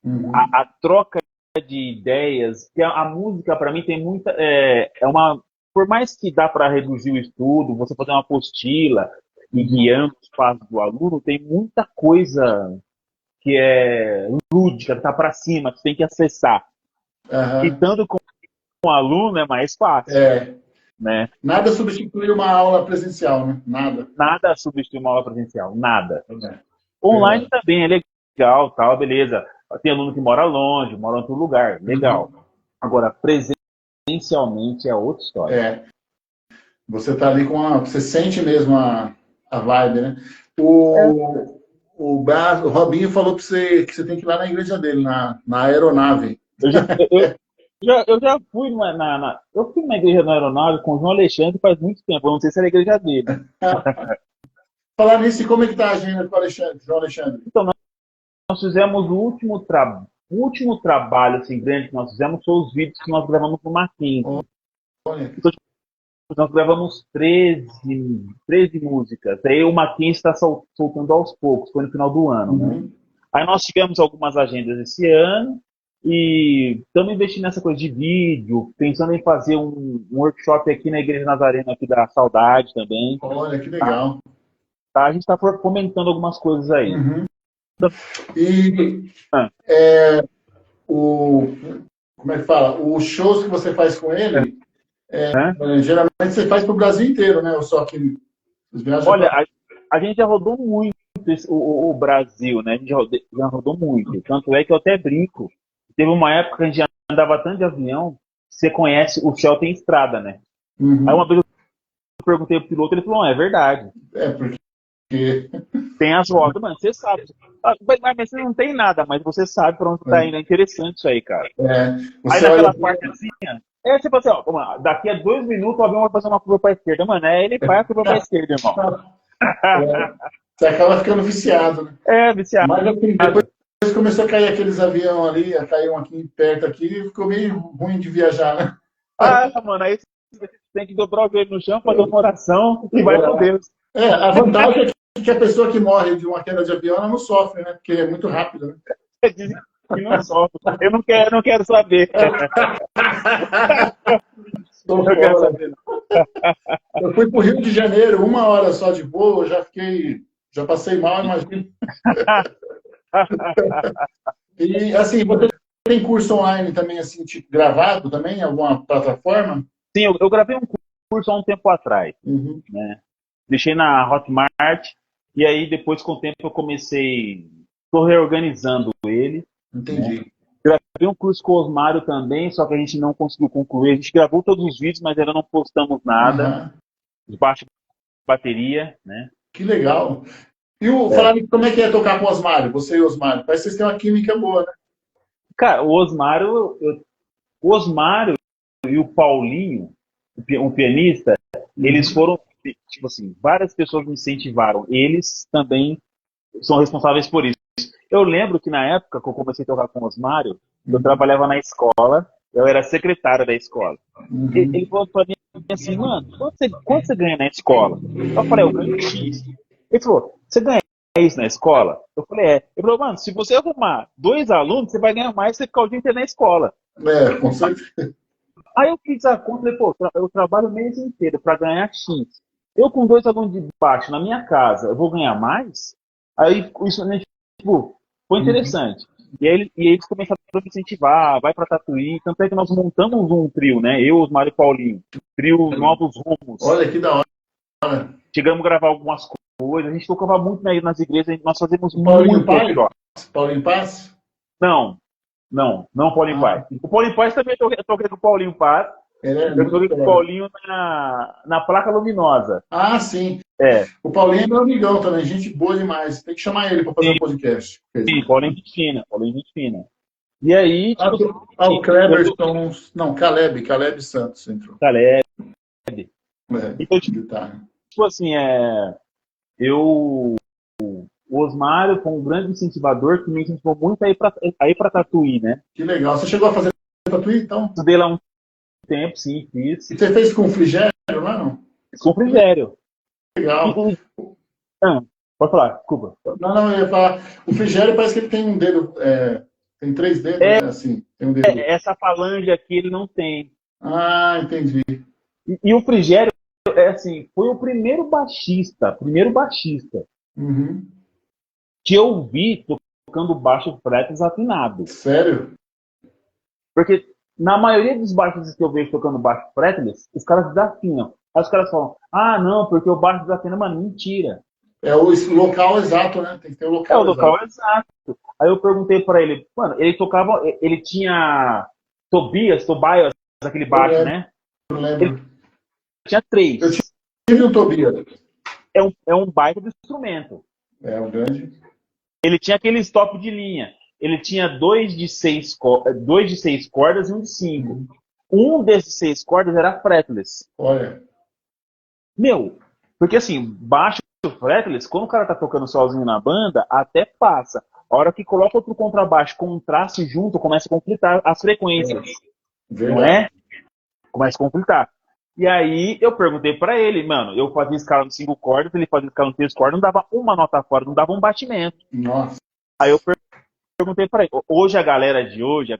Uhum. a troca de ideias, que a música, para mim, tem muita. É uma. Por mais que dá para reduzir o estudo, você fazer uma apostila e Uhum. guiando os passos do aluno, tem muita coisa que é lúdica, tá para cima, que você tem que acessar. E Aham. estando com um aluno é mais fácil, É, né? nada substitui uma aula presencial, né? Nada. Nada substitui uma aula presencial, nada. É, Online verdade. também é legal, tal, beleza. Tem aluno que mora longe, mora em outro lugar, legal. Uhum. Agora, presencialmente é outra história. É, você tá ali com a. Você sente mesmo a vibe, né? É. O Robinho falou pra você que você tem que ir lá na igreja dele, na aeronave. Eu já, eu já fui eu fui na igreja da Aeronave com o João Alexandre faz muito tempo, eu não sei se era a igreja dele. Falar nisso, e como é que tá a agenda com o Alexandre, João Alexandre? Então, nós fizemos o último trabalho assim, grande que nós fizemos foi os vídeos que nós gravamos para o Mackenzie. Olha. Então, tipo, nós gravamos 13 músicas. Aí o Mackenzie está soltando aos poucos, foi no final do ano, né? Uhum. Aí nós tivemos algumas agendas esse ano e estamos investindo nessa coisa de vídeo, pensando em fazer um workshop aqui na Igreja Nazarena aqui da Saudade também. Olha, que Tá? legal. Tá? A gente está comentando algumas coisas aí. Uhum. E Ah, o, como é que fala? Os shows que você faz com ele, né? geralmente você faz para o Brasil inteiro, né? Ou só que vocês viajam Olha, para. a gente já rodou muito o Brasil, né? A gente já rodou muito. Tanto é que eu até brinco. Teve uma época que a gente andava tanto de avião, você conhece, o céu tem estrada, né? Aí uma Uhum. vez eu perguntei pro piloto, ele falou, não, é verdade. É, porque. Tem as rodas, mano, você sabe. Ah, mas você não tem nada, mas você sabe pra onde tá indo. É interessante isso aí, cara. Aí Você olha. naquela parte assim, tipo assim, ó, vamos lá, daqui a 2 minutos o avião vai fazer uma curva pra esquerda. Mano, ele faz a curva pra esquerda, irmão. Você acaba ficando viciado, né? É, viciado. Mas assim, depois começou a cair aqueles aviões ali, caiu um aqui perto aqui, ficou meio ruim de viajar, né? Ah, mano, aí você tem que dobrar o joelho no chão, fazer uma oração e vai com Deus. A vantagem é que a pessoa que morre de uma queda de avião, ela não sofre, né? Porque é muito rápido, né? Dizem que não sofre. Eu não quero saber. Tô Eu quero fora. saber. Eu fui pro Rio de Janeiro, 1 hora só de voo, já passei mal, imagina. E assim, você tem curso online também, assim, tipo, gravado também, em alguma plataforma? Sim, eu gravei um curso há um tempo atrás, Uhum. né? Deixei na Hotmart e aí depois com o tempo eu estou reorganizando ele, né? Entendi. Gravei um curso com o Osmário também, só que a gente não conseguiu concluir. A gente gravou todos os vídeos, mas ainda não postamos nada. Aham. De baixo bateria, né? Que legal. E É. falar como é que é tocar com o Osmário, você e o Osmário? Parece que vocês têm uma química boa, né? Cara, o Osmário e o Paulinho, um pianista, eles Uhum. foram, tipo assim, várias pessoas me incentivaram. Eles também são responsáveis por isso. Eu lembro que na época que eu comecei a tocar com o Osmário, eu Uhum. trabalhava na escola Eu era secretário da escola. Uhum. Ele falou pra mim assim, mano, quanto você ganha na escola? Eu falei, eu ganho X. Ele falou, você ganha isso na escola? Eu falei, é. Ele falou, mano, se você arrumar 2 alunos, você vai ganhar mais se você ficar o dia inteiro na escola. Com certeza. Aí eu fiz a conta e falei, pô, eu trabalho o mês inteiro para ganhar X. Eu com 2 alunos de baixo na minha casa, eu vou ganhar mais? Aí isso, né, tipo, foi interessante. E aí eles começaram a me incentivar, vai pra Tatuí. Tanto é que nós montamos um trio, né? Eu, Osmário e Paulinho. Trio Novos Rumos. Olha que da hora. Chegamos a gravar algumas coisas. A gente tocava muito nas igrejas. Nós fazemos Paulinho muito Paz? ó. Paulinho Paz? Não, Paulinho Paz. O Paulinho Paz também eu toquei com o Paulinho Paz. Eu toquei com o Paulinho na placa luminosa. Ah, sim. É. O Paulinho é meu amigão também, gente boa demais. Tem que chamar ele para fazer um podcast. Sim, Paulinho de fina. E aí, tipo, o Cleberson. Não, Caleb Santos entrou. Caleb. Então, tipo assim, o Osmário foi um grande incentivador que me incentivou muito a ir pra Tatuí, né? Que legal. Você chegou a fazer Tatuí, então? Estudei lá um tempo, sim, fiz. E você fez com Frigério lá, não? Com Frigério. Legal. Pode falar, desculpa. Não, eu ia falar. O Frigério parece que ele tem um dedo, tem 3 dedos, né? Assim, tem um dedo. Essa falange aqui ele não tem. Ah, entendi. E o Frigério, assim, foi o primeiro baixista Uhum. que eu vi tocando baixo fretless afinado. Sério? Porque na maioria dos baixistas que eu vejo tocando baixo fretless, os caras desafinam. Aí os caras falam, não, porque o baixo desafina, mano, mentira. É o local exato, né? Tem que ter o local exato. Local exato. Aí eu perguntei pra ele, mano, ele tocava, ele tinha Tobias, aquele baixo, né? Eu lembro. Ele tinha 3. Eu tive um Tobias. É um baita do instrumento. É um grande. Ele tinha aquele stop de linha. Ele tinha 2 de 6 cordas e um de 5. Um desses 6 cordas era fretless. Olha. Porque assim, baixo fretless, quando o cara tá tocando sozinho na banda, até passa. A hora que coloca outro contrabaixo com um traste junto, começa a conflitar as frequências. Não é? Começa a conflitar. E aí eu perguntei pra ele, mano, eu fazia escala no 5 cordas, ele fazia escala no 3 cordas, não dava uma nota fora, não dava um batimento. Nossa. Aí eu perguntei pra ele, hoje a galera de hoje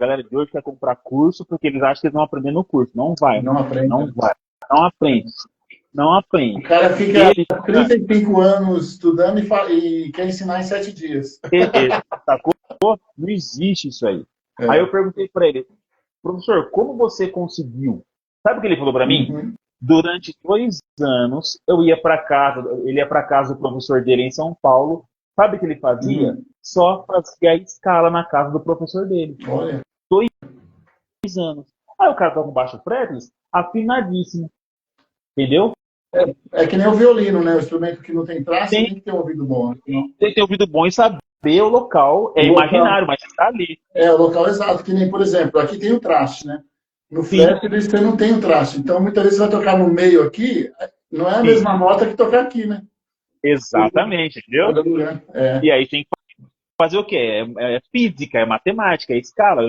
quer comprar curso porque eles acham que eles vão aprender no curso. Não vai. Não aprende. O cara fica 35 anos estudando e quer ensinar em 7 dias. Sacou? Não existe isso aí. Aí eu perguntei pra ele, professor, como você conseguiu? Sabe o que ele falou pra mim? Durante 2 anos, ele ia pra casa do professor dele em São Paulo. Sabe o que ele fazia? Só fazia a escala na casa do professor dele. Olha. 2 anos. Aí o cara tá com baixo fretless, afinadíssimo. Entendeu? É que nem o violino, né? O instrumento que não tem traço tem que ter um ouvido bom. Tem que ter ouvido bom e saber o local. Imaginário, mas está ali. O local exato. Que nem, por exemplo, aqui tem o traste, né? No fretless você não tem o traste. Então, muitas vezes você vai tocar no meio aqui, não é a mesma nota que tocar aqui, né? Exatamente, entendeu? E aí tem que fazer o quê? É física, é matemática, é escala,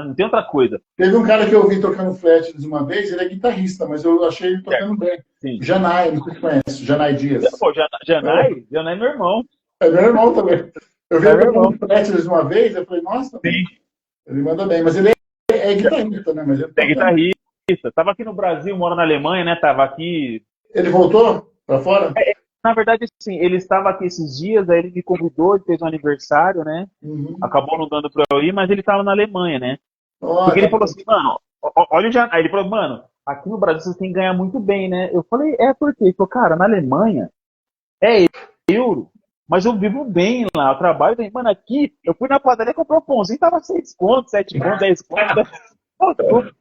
não tem outra coisa. Teve um cara que eu vi tocando fretless uma vez, ele é guitarrista, mas eu achei ele tocando bem. Sim. Janai, não sei se conhece, Janai Dias. Pô, Janai é meu irmão. É meu irmão também. Eu vi ele tocando fretless uma vez, eu falei, nossa, ele manda bem, mas ele é guitarrista, né? Mas ele é guitarrista. Tava aqui no Brasil, mora na Alemanha, né? Tava aqui. Ele voltou pra fora? Na verdade, sim, ele estava aqui esses dias, aí ele me convidou, ele fez um aniversário, né? Acabou não dando pra eu ir, mas ele estava na Alemanha, né? Porque ele falou assim, mano, olha já. Aí ele falou, mano, aqui no Brasil vocês têm que ganhar muito bem, né? Eu falei, por quê? Ele falou, cara, na Alemanha é euro, mas eu vivo bem lá, eu trabalho bem. Mano, aqui, eu fui na padaria, comprei um pãozinho, tava 6 contos, 7 contos, 10 contos.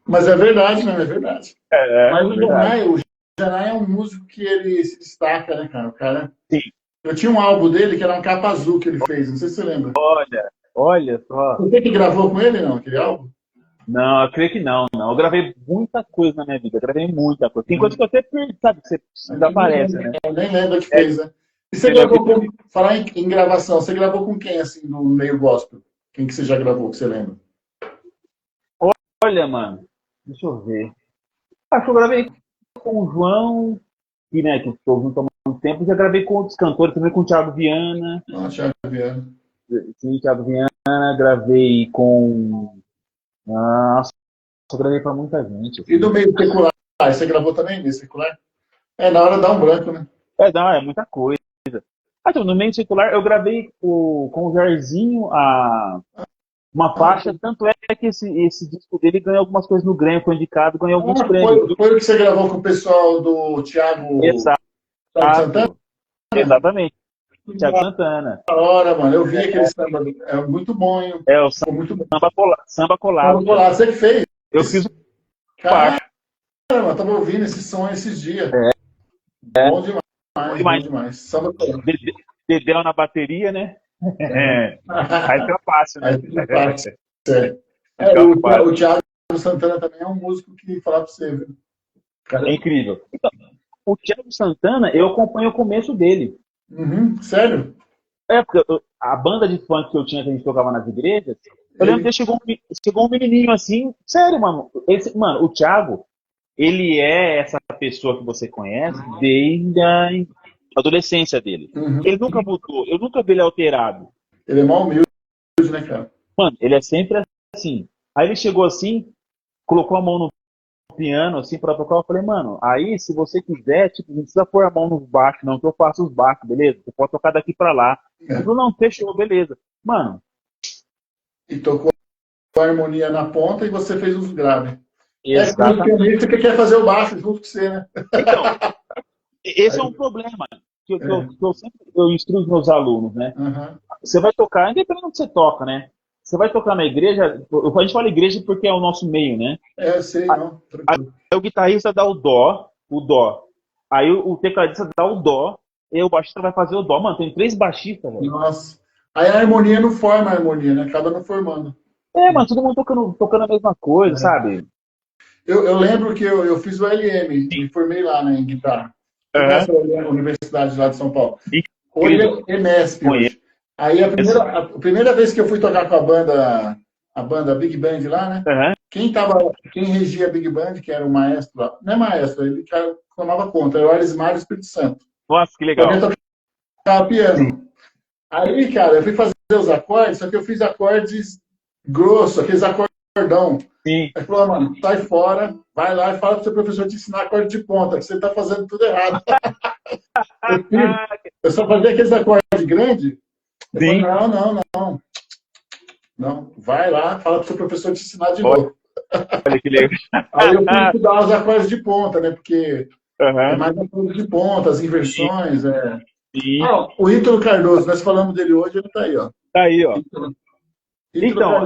Mas é verdade, né? É verdade. Mas o Janai é um músico que ele se destaca, né, cara? O cara. Sim. Eu tinha um álbum dele que era um capa azul que ele fez, não sei se você lembra. Olha só. Você que gravou com ele, não, aquele álbum? Não, eu creio que não. Eu gravei muita coisa na minha vida, eu gravei muita coisa. Tem coisa que eu até perdi, sabe, que você desaparece, né? Eu nem lembro que fez, né? E você gravou com... Falar em gravação, você gravou com quem, assim, no meio gospel? Quem que você já gravou, que você lembra? Olha, mano, deixa eu ver. Acho que eu gravei com o João, que, né, que estou junto há muito tempo. Já gravei com outros cantores, também com o Thiago Viana. Thiago Viana. Sim, Thiago Viana. Gravei com... Nossa, eu gravei pra muita gente. E Assim. do meio secular? Você gravou também meio secular? Na hora dá um branco, né? Não, é muita coisa. Então, no meio secular, eu gravei com o Jairzinho uma faixa, tanto é que esse disco dele ganhou algumas coisas no Grêmio, foi indicado, ganhou alguns prêmios. Foi o que você gravou com o pessoal do Thiago Santana? Exato, exatamente. Thiago Santana. Da hora, mano. Eu vi aquele samba. É muito bom, hein? É o Ficou muito bom. samba colado. Você que fez? Eu fiz o Cara, baixo. eu tava ouvindo esse som esses dias. Bom demais, bom demais. Samba colado. Dedéu na bateria, né? Aí fica fácil, né? Aí fica fácil. O Thiago Santana também é um músico que falar pra você, viu? É incrível. Então, o Thiago Santana, eu acompanho o começo dele. Sério? Porque a banda de funk que eu tinha, que a gente tocava nas igrejas, eu lembro que chegou um menininho assim, sério, mano. Mano, o Thiago, ele é essa pessoa que você conhece desde a adolescência dele. Ele nunca mudou, eu nunca vi ele alterado. Ele é mal humilde, né, cara? Mano, ele é sempre assim. Aí ele chegou assim, colocou a mão no piano, assim, pra tocar. Eu falei, mano, aí se você quiser, tipo, não precisa pôr a mão nos baixos, não, que eu faço os baixos, beleza? Você pode tocar daqui pra lá. Ele falou, não, fechou, beleza. Mano. E tocou a harmonia na ponta e você fez os graves. Exatamente. É o pianista que quer fazer o baixo junto com você, né? Então, esse é um problema que eu sempre instruo os meus alunos, né? Você vai tocar, independente do que você toca, né? Você vai tocar na igreja, a gente fala igreja porque é o nosso meio, né? Sei, não. Aí o guitarrista dá o dó. Aí o tecladista dá o dó, e o baixista vai fazer o dó. Mano, tem 3 baixistas, velho. Nossa. Aí a harmonia não forma a harmonia, né? Acaba não formando. Mas todo mundo tocando a mesma coisa, sabe? Eu lembro que eu fiz o LM, me formei lá, né, em guitarra. Nessa universidade lá de São Paulo. Hoje é EMESP. Hoje. Aí a primeira vez que eu fui tocar com a banda Big Band lá, né? Quem regia a Big Band, que era o maestro lá, não é maestro, ele tomava conta, era o Arismar Espírito Santo. Nossa, que legal. Eu tocava piano. Aí, cara, eu fui fazer os acordes, só que eu fiz acordes grossos, aqueles acordão. Sim. Aí falou, mano, sai fora, vai lá e fala pro seu professor te ensinar acorde de ponta, que você tá fazendo tudo errado. Eu só fazia aqueles acordes grandes. Falei, não. Não, vai lá, fala pro seu professor te ensinar de novo. Olha que legal. Aí eu fui estudar os acordes de ponta, né? Porque é mais acordes de ponta, as inversões. O Ítalo Cardoso, nós falamos dele hoje, ele tá aí, ó. Tá aí, ó. Então,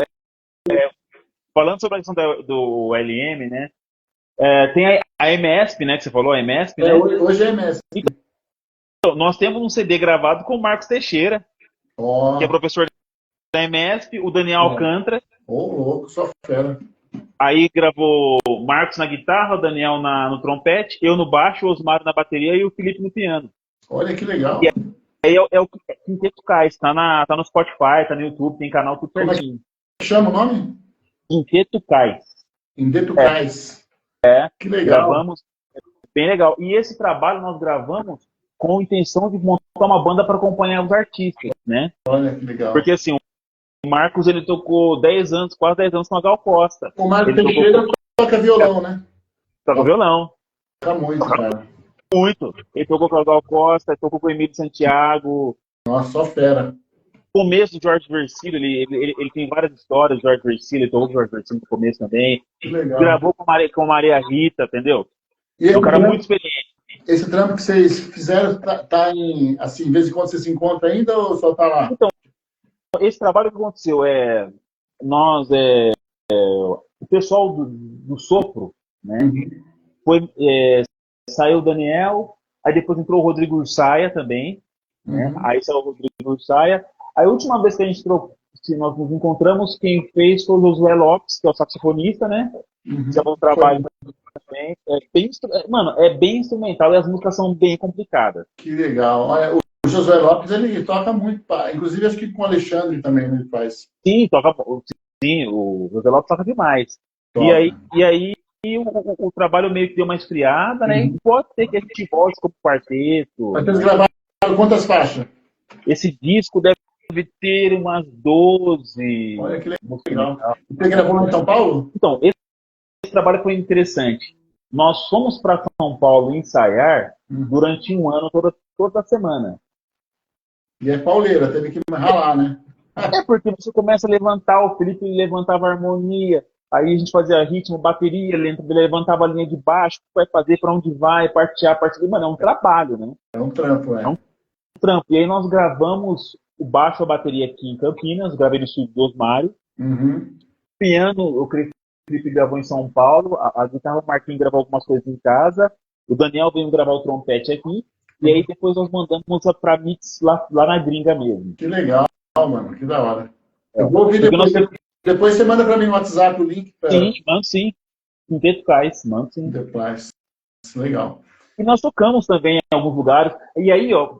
falando sobre a questão do LM, né? Tem a EMESP, né? Que você falou, a EMESP, né? Hoje é EMESP. Então, nós temos um CD gravado com o Marcos Teixeira, que é professor da EMESP, o Daniel Alcântara. Louco, só fera. Aí gravou o Marcos na guitarra, o Daniel no trompete, eu no baixo, o Osmar na bateria e o Felipe no piano. Olha que legal. E aí é o Quinteto Cais, tá no Spotify, tá no YouTube, tem canal tudo certinho. Como chama o nome? Quinteto Cais. Quinteto Cais. Que legal. Gravamos, bem legal. E esse trabalho nós gravamos com a intenção de montar uma banda para acompanhar os artistas, né? Olha que legal. Porque assim, o Marcos, ele tocou 10 anos, quase 10 anos com a Gal Costa. O Marcos Teixeira toca violão, né? Toca violão. Toca muito, cara. Muito. Ele tocou com a Gal Costa, tocou com o Emílio Santiago. Nossa, só fera. O começo do Jorge Versilo, ele tem várias histórias do Jorge Versilo, ele tocou com o Jorge Versilo no começo também. Que legal. Gravou com a Maria Rita, entendeu? É um cara muito experiente. Esse trampo que vocês fizeram tá em, assim, de vez em quando você se encontra ainda ou só tá lá? Então, esse trabalho que aconteceu o pessoal do Sopro, né? Saiu o Daniel, aí depois entrou o Rodrigo Ursaia também, né? Aí saiu o Rodrigo Ursaia. Aí a última vez que nós nos encontramos, quem fez foi o Josué Lopes, que é o saxofonista, né? Que é um trabalho também. É bem instrumental e as músicas são bem complicadas. Que legal. Olha, o Josué Lopes, ele toca muito, inclusive acho que com o Alexandre também ele faz. Sim, o Josué Lopes toca demais. E top. aí o trabalho meio que deu uma esfriada, né? E pode ser que a gente volte como quarteto. Mas vocês gravaram quantas faixas? Esse disco deve ter umas 12 Olha que músicas. legal. Você gravou lá em São Paulo? Então, esse trabalho foi interessante. Nós fomos para São Paulo ensaiar durante um ano, toda semana. E é pauleira, teve que ralar, né? É porque você começa a levantar, o Felipe levantava a harmonia, aí a gente fazia ritmo, bateria, levantava a linha de baixo, o que vai fazer, para onde vai, parte A, parte B. Mano, é um trabalho, né? É um trampo, É um trampo. E aí nós gravamos o baixo e a bateria aqui em Campinas, gravei no estúdio do Osmário. Uhum. Piano, eu creio que o Felipe gravou em São Paulo, a guitarra o Marquinhos gravou algumas coisas em casa, o Daniel veio gravar o trompete aqui, e aí depois nós mandamos para mix lá na gringa mesmo. Que legal, mano, que da hora. Eu vou ouvir depois você manda para mim no WhatsApp o link. Sim, mando sim. Quinteto Cais, mando sim. Depois. Legal. E nós tocamos também em alguns lugares. E aí, ó,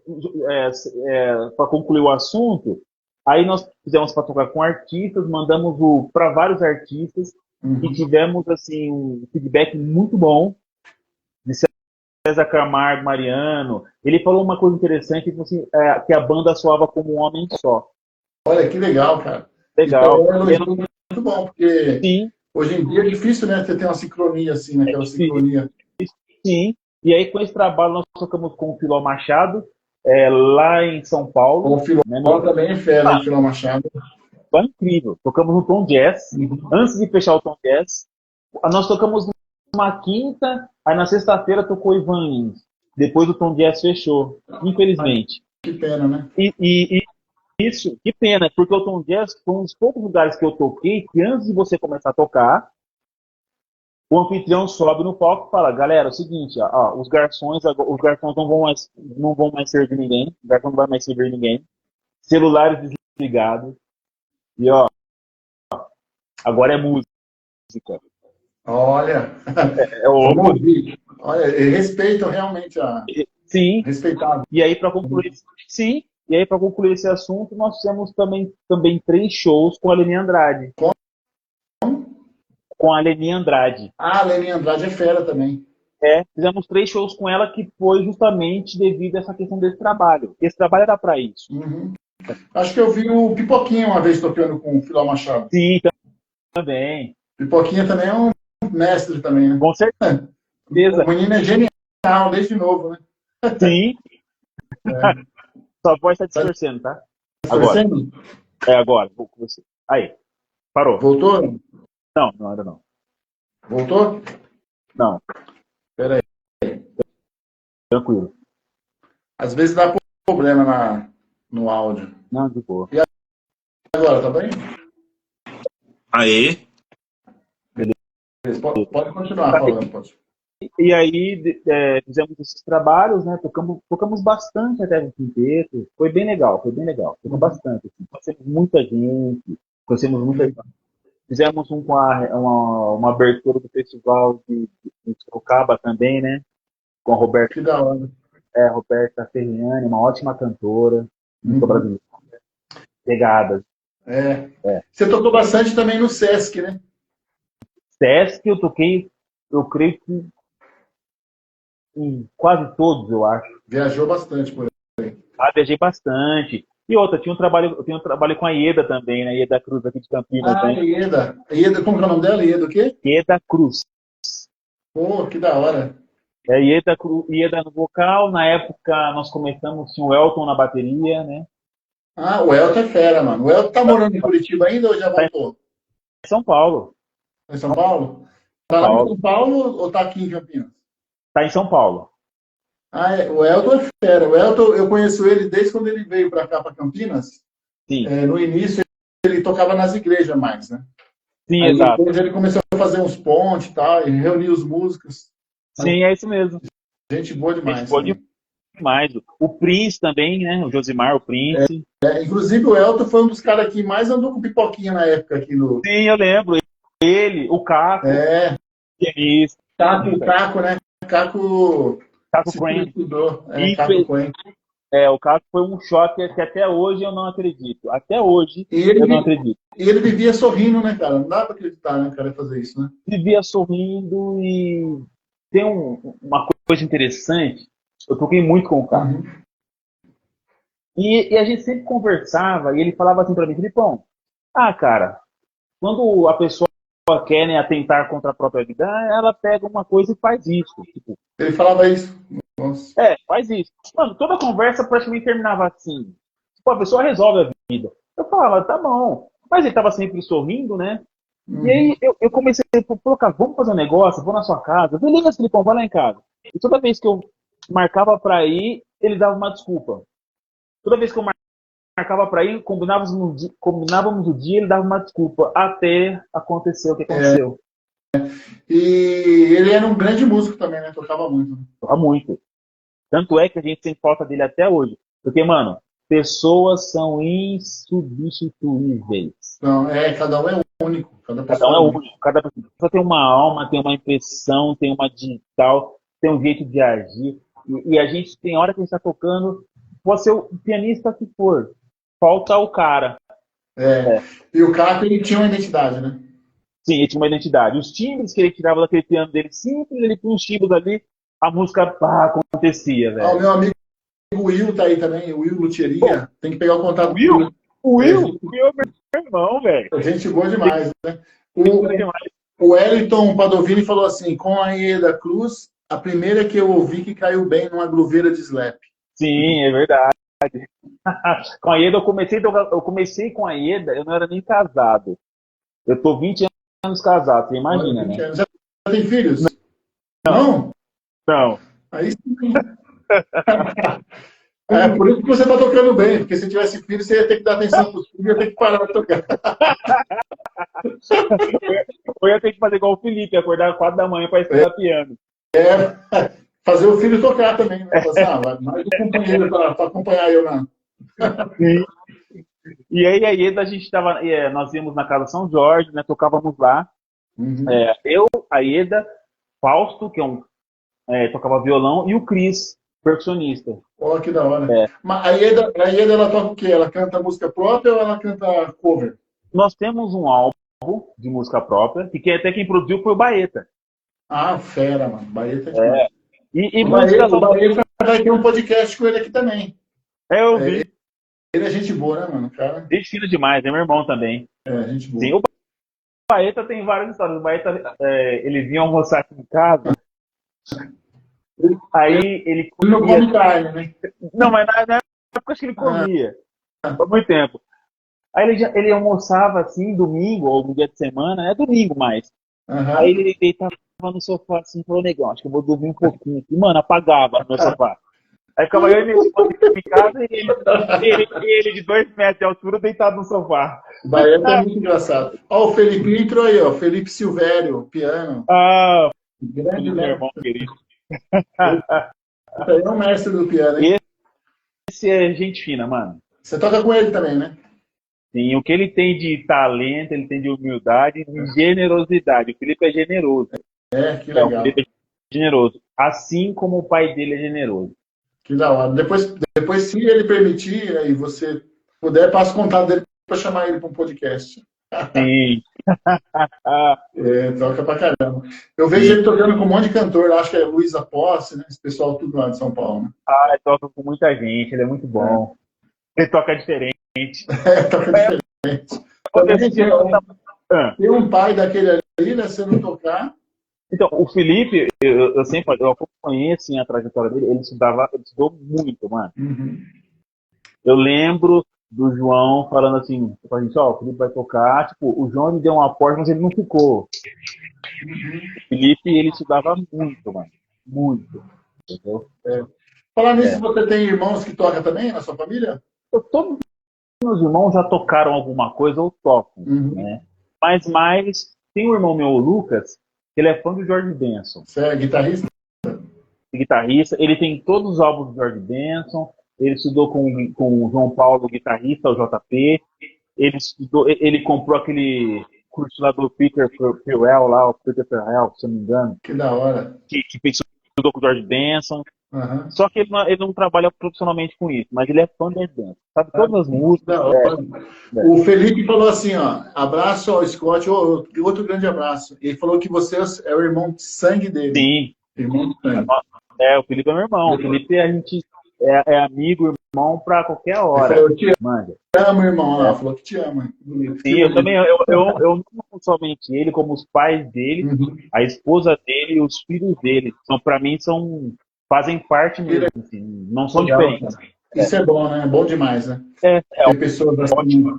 para concluir o assunto, aí nós fizemos para tocar com artistas, mandamos para vários artistas e tivemos assim um feedback muito bom de César Camargo, Mariano. Ele falou uma coisa interessante, assim, que a banda soava como um homem só. Olha, que legal, cara. Legal. Então, é muito bom, porque sim. Hoje em dia é difícil, né? Você ter uma sincronia assim, né? Aquela sincronia. Sim. E aí, com esse trabalho, nós tocamos com o Filó Machado, lá em São Paulo. O Filó também é fera, o Filó Machado. Foi incrível. Tocamos no Tom Jazz. Antes de fechar o Tom Jazz, nós tocamos numa quinta, aí na sexta-feira tocou Ivan Lins. Depois o Tom Jazz fechou, infelizmente. Que pena, né? Isso, que pena, porque o Tom Jazz foi um dos poucos lugares que eu toquei que antes de você começar a tocar, o anfitrião sobe no palco e fala: galera, é o seguinte, ó, os garçons não vão mais servir ninguém, o garçom não vai mais servir ninguém, celulares desligados, e ó, agora é música. Olha, olha, respeitam realmente a. Sim. Respeitado. E aí, para concluir, sim. E aí, para concluir esse assunto, nós fizemos também 3 shows com a Leni Andrade. Com a Leni Andrade. Ah, a Leni Andrade é fera também. Fizemos 3 shows com ela que foi justamente devido a essa questão desse trabalho. Esse trabalho era para isso. Acho que eu vi o Pipoquinha uma vez tocando com o Filó Machado. Sim, também. Pipoquinha também é um mestre também, né? Com certeza. O menino é genial, desde novo, né? Sim. Sua voz está distorcendo, tá? Agora. Agora. Vou com você. Aí. Parou. Voltou? Não, ainda não. Voltou? Não. Espera aí. Tranquilo. Às vezes dá problema no áudio. Não, de boa. E agora, tá bem? Aê. Beleza. Pode continuar falando, pode. E aí fizemos esses trabalhos, né? Tocamos bastante até no quinteto. Foi bem legal. Tocamos bastante. Assim. Conhecemos muita gente. Fizemos com uma abertura do festival de Sorocaba também, né? Com a Roberta. Que da hora. Roberta Ferriani, uma ótima cantora. Muito brasileira. Pegadas. Você tocou bastante também no Sesc, né? Sesc eu toquei, eu creio que em quase todos, eu acho. Viajou bastante por aí. Viajei bastante. E outra, eu tinha um trabalho com a Ieda também, né? Ieda Cruz aqui de Campinas. Ieda. Como que é o nome dela? Ieda o quê? Ieda Cruz. Pô, que da hora. Ieda no vocal. Na época nós começamos, tinha o Elton na bateria, né? Ah, o Elton é fera, mano. O Elton tá morando em Curitiba ainda ou já voltou? Em São Paulo. Em São Paulo? Tá lá em São Paulo ou tá aqui em Campinas? Tá em São Paulo. O Elton é fera. O Elton, eu conheço ele desde quando ele veio pra cá, pra Campinas. Sim. No início, ele tocava nas igrejas mais, né? Sim, aí, exato. Depois ele começou a fazer uns pontes e tal, e reunir os músicos. Sim, é isso mesmo. Gente boa demais. Gente boa demais. O Prince também, né? O Josimar, o Prince. Inclusive o Elton foi um dos caras que mais andou com pipoquinha na época aqui no. Sim, eu lembro. Ele, o Caco. Pianista. Caco, né? Caco Crane. Caco Crane. O Caco foi um choque que até hoje eu não acredito. Até hoje eu não acredito. E ele vivia sorrindo, né, cara? Não dá pra acreditar, né, cara, fazer isso, né? Vivia sorrindo e tem uma coisa interessante. Eu toquei muito com o cara. Uhum. E a gente sempre conversava e ele falava assim pra mim, Filipão, cara, quando a pessoa quer, né, atentar contra a própria vida, ela pega uma coisa e faz isso. Tipo, Ele falava isso. Nossa. faz isso. Mano, toda conversa praticamente terminava assim. Tipo, a pessoa resolve a vida. Eu falava, tá bom. Mas ele tava sempre sorrindo, né? E Uhum. aí eu comecei a colocar, vamos fazer um negócio, vou na sua casa. Beleza, Filipão, vai lá em casa. E toda vez que eu marcava pra ir, ele dava uma desculpa. Toda vez que eu marcava pra ir, combinávamos o dia, ele dava uma desculpa. Até acontecer o que aconteceu. E ele era um grande músico também, né? Tocava muito. Tocava muito. Tanto é que a gente tem falta dele até hoje. Porque, mano, pessoas são insubstituíveis. Não, cada um é único. Cada Cada um pessoa é é única. único. Cada pessoa tem uma alma, tem uma impressão, tem uma digital, tem um jeito de agir. E a gente tem hora que a gente está tocando, pode ser o pianista que for. Falta o cara. É. E o Caco, ele tinha uma identidade, né? Sim, ele tinha uma identidade. Os timbres que ele tirava daquele piano dele simples, ele punha os timbres ali, a música acontecia, Ah, o velho. meu amigo Will tá aí também, o Will Pô, Luthieria. Tem que pegar o o contato Will, dele. o É Will, gente, o Will é meu irmão, velho. gente boa demais, né? Figura O, demais. o Wellington Padovini falou assim: com a Ieda Cruz, a primeira que eu ouvi que caiu bem numa grooveira de slap. Sim, é verdade. Com a Ieda eu comecei com a Ieda, eu não era nem casado. Eu tô 20 anos casado, você Olha, imagina, 20 né? anos. Já tem filhos? Não? Não. Aí sim. É por isso que você está tocando bem, porque se tivesse filho, você ia ter que dar atenção para os filhos e ia ter que parar de tocar. Eu ia ter que fazer igual o Felipe, acordar às 4 da manhã para estudar piano. Fazer o filho tocar também, né? Fazer, vai mais um companheiro para acompanhar eu na. Sim. E aí, a gente tava, nós íamos na Casa São Jorge, né? Tocávamos lá. Uhum. Eu, a Ieda, Fausto, que tocava violão, e o Cris, percussionista. Olha que da hora. É. Mas a Ieda, ela toca o quê? Ela canta música própria ou ela canta cover? Nós temos um álbum de música própria, que até quem produziu foi o Baeta. Ah, fera, mano. Baeta é demais. É. E O músicas Baeta, o autorais. Baeta vai ter um podcast com ele aqui também. Eu É, vi. ele é gente boa, né, mano? Cara, Gente fina demais, é meu irmão também. gente Sim, boa. o Baeta tem várias histórias. O Baeta, ele vinha almoçar aqui em casa, aí ele Ele não comia. come carne, né? Não, mas na época acho que ele Ah, comia. Faz muito tempo. Aí ele almoçava assim, domingo, ou no dia de semana, é domingo mais. Aí aham. ele deitava no sofá assim e falou, negão, acho que eu vou dormir um pouquinho aqui. Mano, apagava no meu sofá. Aí ficava eu e minha esposa em casa e ele de 2 metros de altura deitado no sofá. Baeta é muito engraçado. Ó, o Felipe entrou aí, ó. Felipe Silvério, piano. Ah, Grande Felipe, meu mestre. irmão querido. Esse aí é um mestre do piano, hein? Esse é gente fina, mano. Você toca com ele também, né? Sim, o que ele tem de talento, ele tem de humildade e de generosidade. O Felipe é generoso. Que O legal. Felipe é generoso. Assim como o pai dele é generoso. Que da hora. Depois, se ele permitir, e você puder, passa o contato dele para chamar ele para um podcast. Sim. Toca pra caramba. Eu vejo Sim. ele tocando com um monte de cantor, acho que é Luísa Posse, né? Esse pessoal tudo lá de São Paulo, né? Ele toca com muita gente, ele é muito bom. Ele toca diferente. Toca diferente. Esse Também dia eu tava... tem um pai daquele ali, né? Se não tocar. Então, o Felipe, eu sempre eu acompanhei assim, a trajetória dele, ele estudou muito, mano. Uhum. Eu lembro do João falando assim, pra gente, o Felipe vai tocar, tipo, o João me deu um aporte, mas ele não ficou. O Felipe, ele estudava muito, mano. Muito. Entendeu? Falar nisso, você tem irmãos que tocam também na sua família? Todos os meus irmãos já tocaram alguma coisa ou tocam, Uhum. né? Mas tem um irmão meu, o Lucas, que ele é fã do George Benson. Você é guitarrista? Guitarrista, ele tem todos os álbuns do George Benson, ele estudou com o João Paulo, guitarrista, o JP, ele comprou aquele curso lá do Peter Farrell, lá, o Peter Farrell, se eu não me engano, Que da hora. que estudou com o George Benson. Aham. Só que ele não trabalha profissionalmente com isso, mas ele é fã da dance. Sabe todas as músicas. Da hora. O Felipe falou assim, ó, abraço ao Scott, outro grande abraço. Ele falou que você é o irmão de sangue dele. Sim. Irmão de sangue. O Felipe é meu irmão. O Felipe, a gente é amigo, irmão, pra qualquer Ele hora. falou, eu te Manja. amo, irmão. Ela falou que te ama. Sim, eu também. Eu não somente ele, como os pais dele, Uhum. a esposa dele e os filhos dele. Então, pra mim, fazem parte mesmo. Assim, não são Legal, diferentes. cara. Isso é bom, né? É bom demais, né? É Tem pessoas assim, ótimo.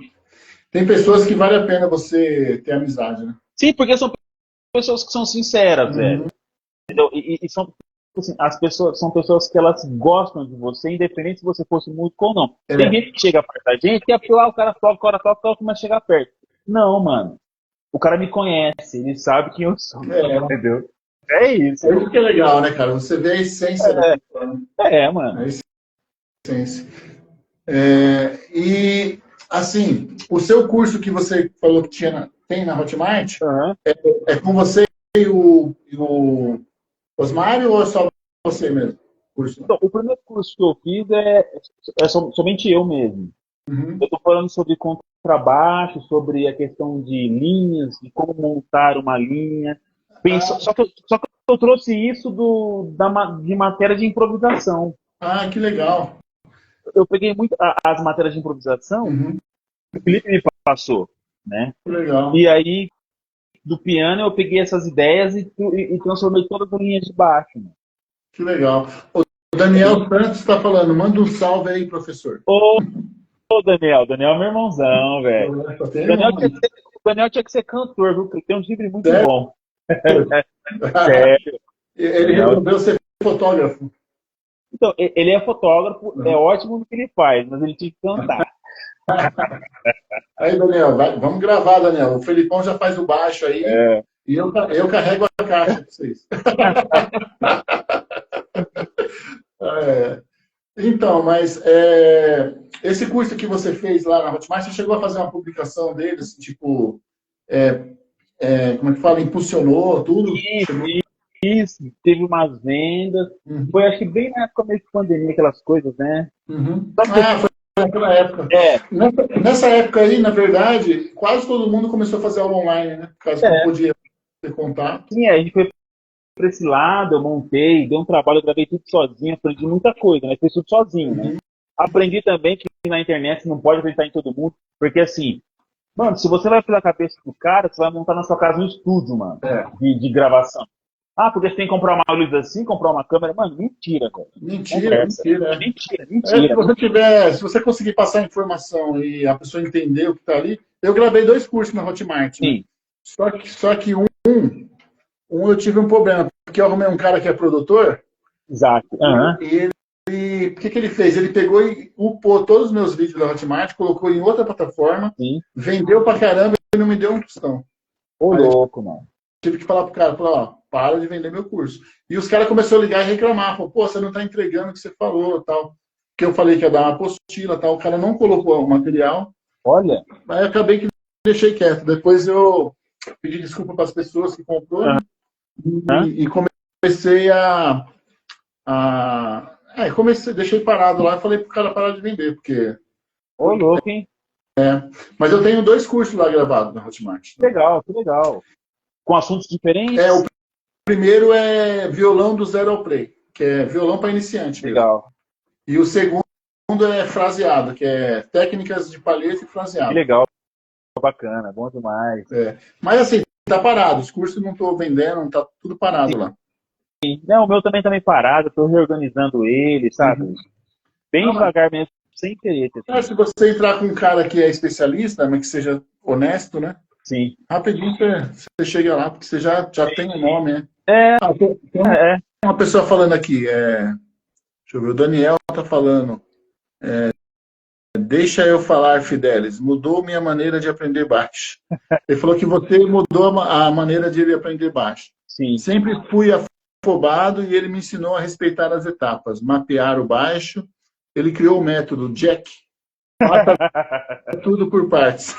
tem pessoas que vale a pena você ter amizade, né? Sim, porque são pessoas que são sinceras, Uhum. velho. Entendeu? E são, assim, as pessoas são pessoas que elas gostam de você, independente se você fosse músico ou não. É. Tem gente que chega perto da gente, que é o cara toca, começa a chegar perto. Não, mano. O cara me conhece, ele sabe quem eu sou. Entendeu? É isso. É isso que é legal, né, cara? Você vê a essência da pessoa, né? Mano. A essência. E, assim, o seu curso que você falou que tem na Hotmart, Uhum. é com você e o Osmário ou é só você mesmo? Curso? Então, o primeiro curso que eu fiz é somente eu mesmo. Uhum. Eu estou falando sobre contrabaixo, sobre a questão de linhas, de como montar uma linha. Só que eu trouxe isso de matéria de improvisação. Ah, que legal. Eu peguei muito as matérias de improvisação Uhum. que o Felipe me passou, né? Que legal. E aí, do piano, eu peguei essas ideias e transformei todas as linhas de baixo. Né? Que legal. O Daniel Santos está falando, manda um salve aí, professor. Ô, Daniel é meu irmãozão, velho. O Daniel tinha que ser cantor, viu? Porque tem um timbre muito bom. Sério. Ele resolveu ser fotógrafo. Então, ele é fotógrafo, é ótimo no que ele faz, mas ele tinha que cantar. Aí, Daniel, vamos gravar, Daniel. O Felipão já faz o baixo aí e eu carrego a caixa para vocês. Então, mas esse curso que você fez lá na Hotmart, você chegou a fazer uma publicação deles, tipo, como é que fala, impulsionou tudo? Isso, teve umas vendas. Uhum. Foi, acho que bem na época meio de pandemia, aquelas coisas, né? Uhum. Foi naquela época. Nessa época aí, na verdade, quase todo mundo começou a fazer aula online, né? Por causa que não podia ter contato. Sim, a gente foi para esse lado, eu montei, dei um trabalho, eu gravei tudo sozinho, aprendi muita coisa, né? Fiz tudo sozinho, né? Aprendi também que na internet você não pode acreditar em todo mundo, porque assim, mano, se você vai pela cabeça do cara, você vai montar na sua casa um estúdio, mano, de gravação. Ah, porque você tem que comprar uma luz assim, comprar uma câmera. Mano, mentira, velho. Mentira. Mentira. Se você conseguir passar a informação e a pessoa entender o que está ali. Eu gravei 2 cursos na Hotmart. Né? Só que um eu tive um problema, porque eu arrumei um cara que é produtor. Exato. Uhum. E ele, o que ele fez? Ele pegou e upou todos os meus vídeos da Hotmart, colocou em outra plataforma, vendeu pra caramba e não me deu um tostão. Ô, louco, mano. Tive que falar pro cara, ó, para de vender meu curso. E os caras começaram a ligar e reclamar. Falou, pô, você não está entregando o que você falou, tal. Que eu falei que ia dar uma apostila, tal. O cara não colocou o material. Olha. Aí eu acabei que deixei quieto. Depois eu pedi desculpa para as pessoas que comprou e comecei deixei parado lá e falei pro cara parar de vender, porque... Ô, louco, hein? Mas eu tenho 2 cursos lá gravados na Hotmart. Que legal. Com assuntos diferentes? O primeiro é violão do zero ao play, que é violão para iniciante. Legal. Mesmo. E o segundo é fraseado, que é técnicas de palheta e fraseado. Que legal. Bacana, bom demais. Mas assim, tá parado. Os cursos não estou vendendo, tá tudo parado lá. Sim. Não, o meu também tá meio parado, estou reorganizando ele, sabe? Bem devagar mesmo, sem interesse. Assim. Se você entrar com um cara que é especialista, mas que seja honesto, né? Sim. Rapidinho você chega lá, porque você já tem o nome, né? Tem uma pessoa falando aqui, deixa eu ver, o Daniel tá falando, deixa eu falar, Fidelis, mudou minha maneira de aprender baixo. Ele falou que você mudou a maneira de ele aprender baixo. Sim. Sempre fui afobado e ele me ensinou a respeitar as etapas, mapear o baixo. Ele criou o método Jack. Faça tudo por partes.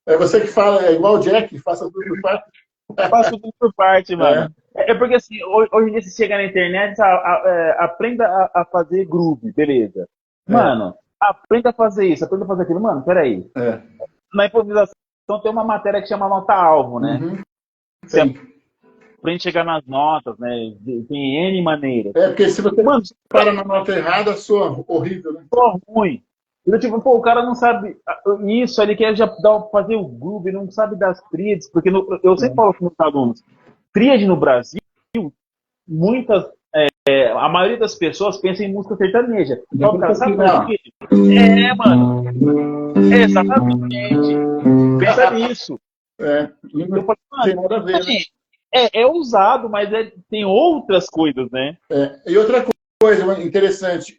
É você que fala, é igual o Jack, faça tudo por partes. Faço tudo por parte, mano. É porque assim, hoje em dia você chega na internet, aprenda a fazer groove, beleza. É, Mano, aprenda a fazer isso, aprenda a fazer aquilo. Mano, peraí. é. Na improvisação tem uma matéria que chama nota-alvo, né? Uhum, Você tem. aprende a chegar nas notas, né? Tem N maneiras. É, porque se você Mano, para na nota errada, soa horrível, né? só ruim. Eu, tipo, pô, o cara não sabe isso, ele quer já fazer o groove, não sabe das tríades, porque eu sempre falo com os alunos, tríade no Brasil, muitas, a maioria das pessoas pensa em música sertaneja. Já Fala, foi cara, sabe assim, por quê? Mano, exatamente. Pensa nisso. Não Eu falei, tem mano, nada a ver, né? assim, é usado, mas tem outras coisas, né? E outra coisa interessante,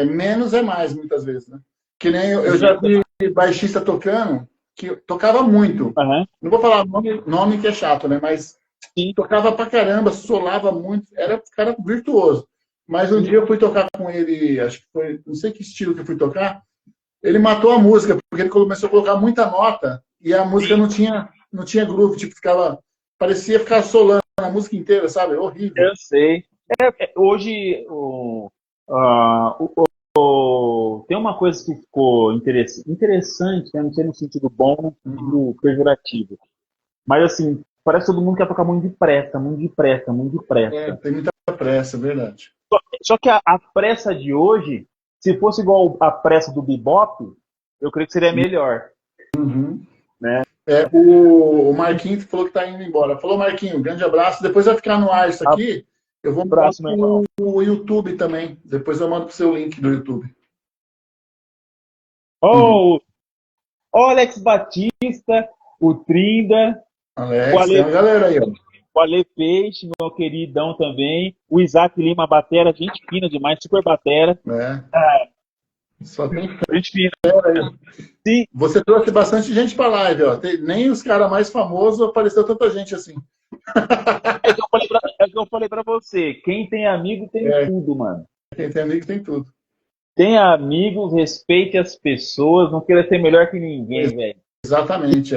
menos é mais, muitas vezes, né? Que nem eu já vi baixista tocando, que tocava muito. Uhum. Não vou falar nome que é chato, né? Mas Sim. tocava pra caramba, solava muito, era cara virtuoso. Mas um dia eu fui tocar com ele, acho que foi, não sei que estilo que eu fui tocar, ele matou a música, porque ele começou a colocar muita nota e a música não tinha groove, tipo, parecia ficar solando a música inteira, sabe? Horrível. Eu sei. Hoje, tem uma coisa que ficou interessante, né? Não sei no sentido bom, no sentido pejorativo. Mas, assim, parece que todo mundo quer tocar muito depressa, muito depressa, muito depressa. Tem muita pressa, é verdade. Só que a pressa de hoje, se fosse igual a pressa do bebop, eu creio que seria melhor. Né? O Marquinhos falou que está indo embora. Falou, Marquinhos, grande abraço. Depois vai ficar no ar isso aqui. Eu vou mandar o YouTube também. Depois eu mando para o seu link do YouTube. O Alex Batista, o Trinda, Alex, tem uma galera aí, ó. O Ale Peixe, meu queridão também, o Isaac Lima Batera, gente fina demais, super batera. Só tem gente fina. Sim. Você trouxe bastante gente para live, ó. Nem os caras mais famosos apareceu tanta gente assim. É o que eu falei para você. Quem tem amigo tem tudo, mano. Quem tem amigo tem tudo. Tenha amigos, respeite as pessoas, não queira ser melhor que ninguém, velho. Exatamente,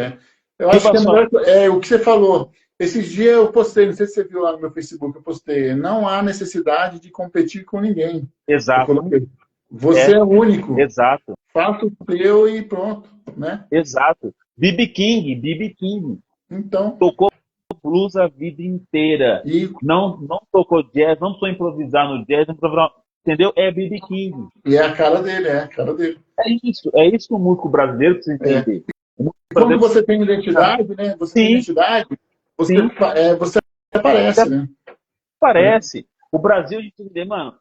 Eu acho que é melhor, o que você falou. Esses dias eu postei, não sei se você viu lá no meu Facebook, eu postei, não há necessidade de competir com ninguém. Exato. Você é único. Exato. Faça o teu e pronto, né? Exato. B.B. King. Então. Tocou blues a vida inteira. Não tocou jazz, não precisou improvisar no jazz, entendeu? É B.B. King. E é a cara dele, É isso que o músico brasileiro precisa entender. Quando você tem identidade, né? Você tem identidade, você aparece, né? Aparece. O Brasil, a gente tem que entender, mano,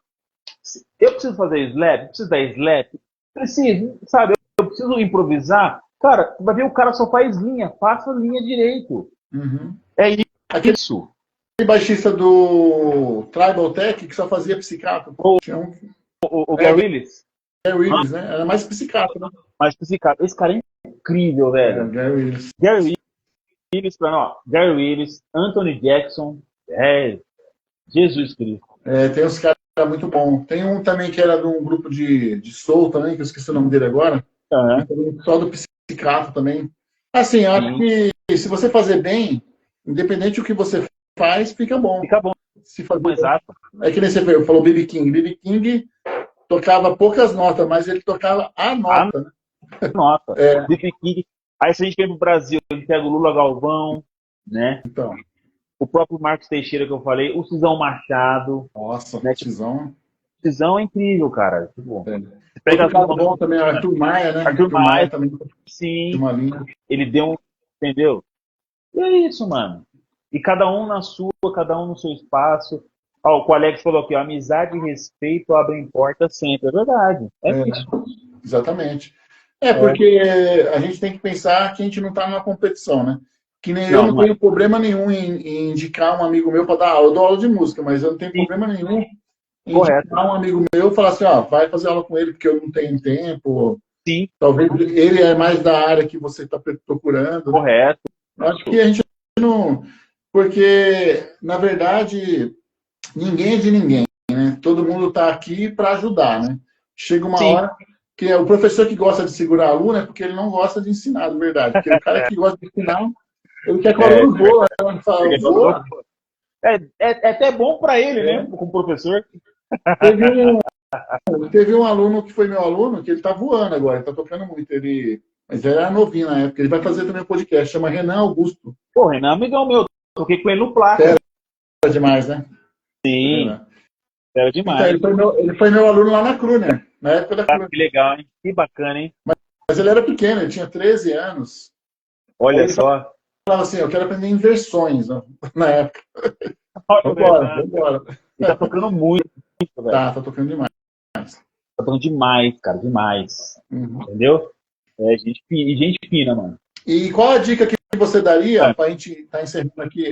eu preciso fazer slap, preciso dar slap, preciso, sabe? Eu preciso improvisar. Cara, vai ver o cara só faz linha, faça linha direito. É isso. Aquele baixista do Tribal Tech que só fazia psicato. O Gary Willis. Gary Willis, né? Era mais psicato, né? Mais psicato. Esse cara é incrível, velho. Gary Willis. Gary Willis, Anthony Jackson. Jesus Cristo. Tem uns caras muito bons. Tem um também que era de um grupo de soul também, que eu esqueci o nome dele agora. Só do psicato também. Assim, eu acho que se você fazer bem, independente do que você faz, fica bom. Fica bom. Se fazer, exato. É que nem você falou B.B. King. B.B. King tocava poucas notas, mas ele tocava a nota. Né? Nota. B.B. King. Aí se a gente vem pro Brasil, a gente pega o Lula Galvão, né? Então. O próprio Marcos Teixeira que eu falei, o Cisão Machado. Nossa, né? Cisão. Cisão é incrível, cara. Tipo, pega o cara bom também, Arthur Maia, né? Arthur Maia também. Sim. Uma linha. Ele deu entendeu? E é isso, mano. E cada um na sua, cada um no seu espaço. O Alex falou aqui, amizade e respeito abrem portas sempre. É verdade. Isso. Exatamente. Porque a gente tem que pensar que a gente não está numa competição, né? Que nem eu não tenho problema nenhum em indicar um amigo meu para dar aula. Eu dou aula de música, mas eu não tenho problema nenhum em indicar um amigo meu e falar assim, vai fazer aula com ele porque eu não tenho tempo. Sim. Talvez ele é mais da área que você está procurando. Correto. Acho que a gente não... Porque, na verdade, ninguém é de ninguém, né? Todo mundo está aqui para ajudar, né? Chega uma hora que o professor que gosta de segurar aluno é porque ele não gosta de ensinar, de verdade. Porque o cara que gosta de ensinar, Ele quer que o aluno voa, né? Ele fala, voa. É até bom para ele, né? Como professor. Teve um, teve um aluno que foi meu aluno, que ele tá voando agora, ele tá tocando muito. Mas ele era novinho na época. Ele vai fazer também um podcast, chama Renan Augusto. Pô, Renan, amigão meu, toquei com ele no Placa. Era demais, né? Sim, era demais. Então, ele foi meu aluno lá na Kruner, na época da Kruner. Que legal, hein? Que bacana, hein? Mas ele era pequeno, ele tinha 13 anos. Olha ele só. Falava assim, eu quero aprender inversões, né? Na época. Vambora. Ele tá tocando muito, velho. Tá tocando demais. Tá tocando demais, cara, demais. Uhum. Entendeu? Gente fina, mano. E qual a dica que você daria, para a gente estar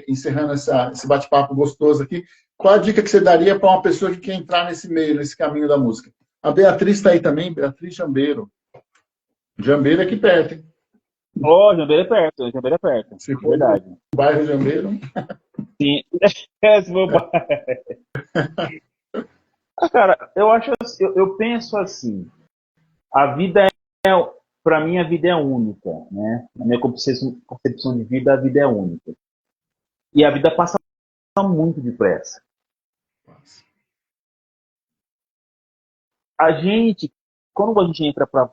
encerrando esse bate-papo gostoso aqui, qual a dica que você daria para uma pessoa que quer entrar nesse meio, nesse caminho da música? A Beatriz está aí também, Beatriz Jambeiro. Jambeiro é aqui perto, hein? Jambeiro é perto, Jambeiro é perto. Se for verdade. O bairro Jambeiro. Sim. Se for Cara, eu penso assim, para mim a vida é única, né? Na minha concepção de vida, a vida é única. E a vida passa muito depressa. Quando a gente entra para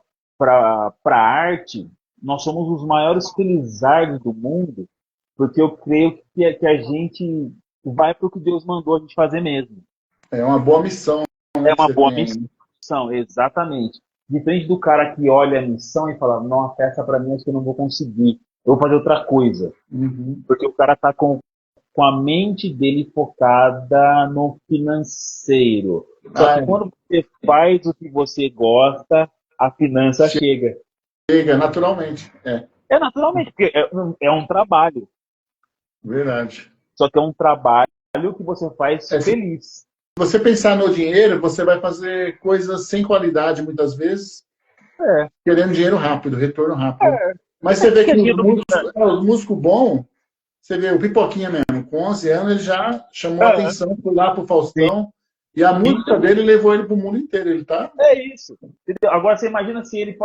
a arte, nós somos os maiores felizardos do mundo, porque eu creio que a gente vai para o que Deus mandou a gente fazer mesmo. É uma boa missão. Né, é uma boa missão, exatamente. Diferente do cara que olha a missão e fala, nossa, essa para mim acho que eu não vou conseguir, eu vou fazer outra coisa. Uhum. Porque o cara tá com a mente dele focada no financeiro. Só que quando você faz o que você gosta, a finança chega. Chega, naturalmente. É naturalmente, porque é um trabalho. Verdade. Só que é um trabalho que você faz feliz. Se você pensar no dinheiro, você vai fazer coisas sem qualidade, muitas vezes, querendo dinheiro rápido, retorno rápido. Mas você vê que os músicos bons, você vê o Pipoquinha mesmo, com 11 anos ele já chamou a atenção, foi lá pro Faustão, e a música dele levou ele pro mundo inteiro. Ele tá... É isso. Agora você imagina se ele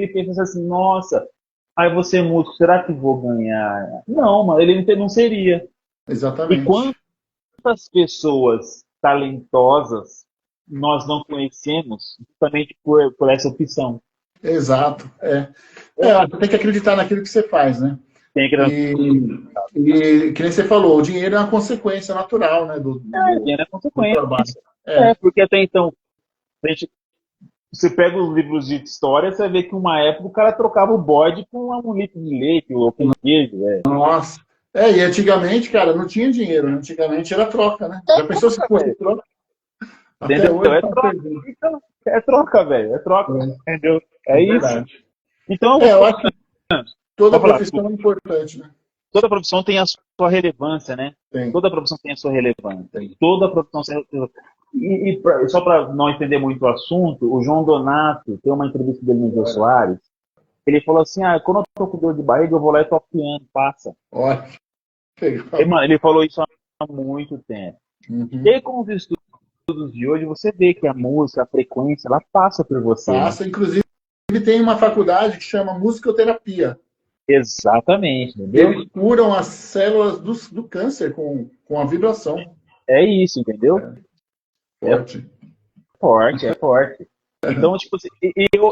pensa assim, nossa, aí você é músico, será que vou ganhar? Não, mano, ele não seria. Exatamente. E quantas pessoas talentosas nós não conhecemos justamente por essa opção? Exato. Você tem que acreditar naquilo que você faz, né? Tem que e que nem você falou, o dinheiro é uma consequência natural, né? Do dinheiro é consequência. Do trabalho. Porque até então, você pega os livros de história, você vê que uma época o cara trocava o bode com um litro de leite ou com queijo. Nossa. E antigamente, cara, não tinha dinheiro. Né? Antigamente era troca, né? Já pensou se fosse troca? Até hoje é troca, velho. É troca, entendeu? É isso. Verdade. Então, eu acho que toda profissão é importante, né? Toda profissão tem a sua relevância, né? Tem. Toda profissão tem a sua relevância. Toda profissão tem a sua... E só para não entender muito o assunto, o João Donato, tem uma entrevista dele no Jô Soares, ele falou assim, quando eu tô com dor de barriga, eu vou lá e toco piano, passa. Olha. Ele falou isso há muito tempo. Uhum. E aí, com os estudos de hoje, você vê que a música, a frequência, ela passa por você. Passa, inclusive tem uma faculdade que chama musicoterapia. Exatamente, entendeu? Eles curam as células do câncer com a vibração. É isso, entendeu? Forte. É forte. Então, tipo assim,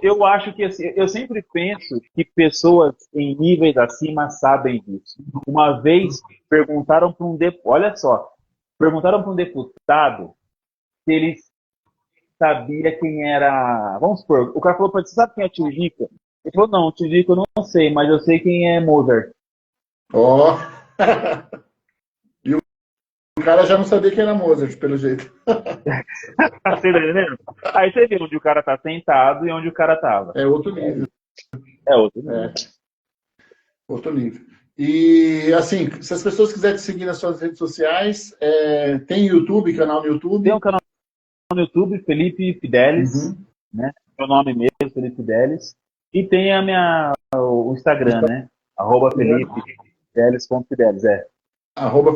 eu acho que assim, eu sempre penso que pessoas em níveis acima sabem disso. Uma vez perguntaram para perguntaram para um deputado se ele sabia quem era. Vamos supor, o cara falou para ele, você sabe quem é Tio Rico? Ele falou, não, Tio Rico eu não sei, mas eu sei quem é Mozart. E o cara já não sabia quem era Mozart, pelo jeito. Você tá entendendo? Aí você vê onde o cara tá sentado e onde o cara tava. É outro nível. Outro nível. E, assim, se as pessoas quiserem te seguir nas suas redes sociais, tem YouTube, canal no YouTube? Tem um canal no YouTube, Felipe Fidelis, né? Meu nome mesmo, Felipe Fidelis. E tem o Instagram, né? @FelipeFidelis.Fidelis,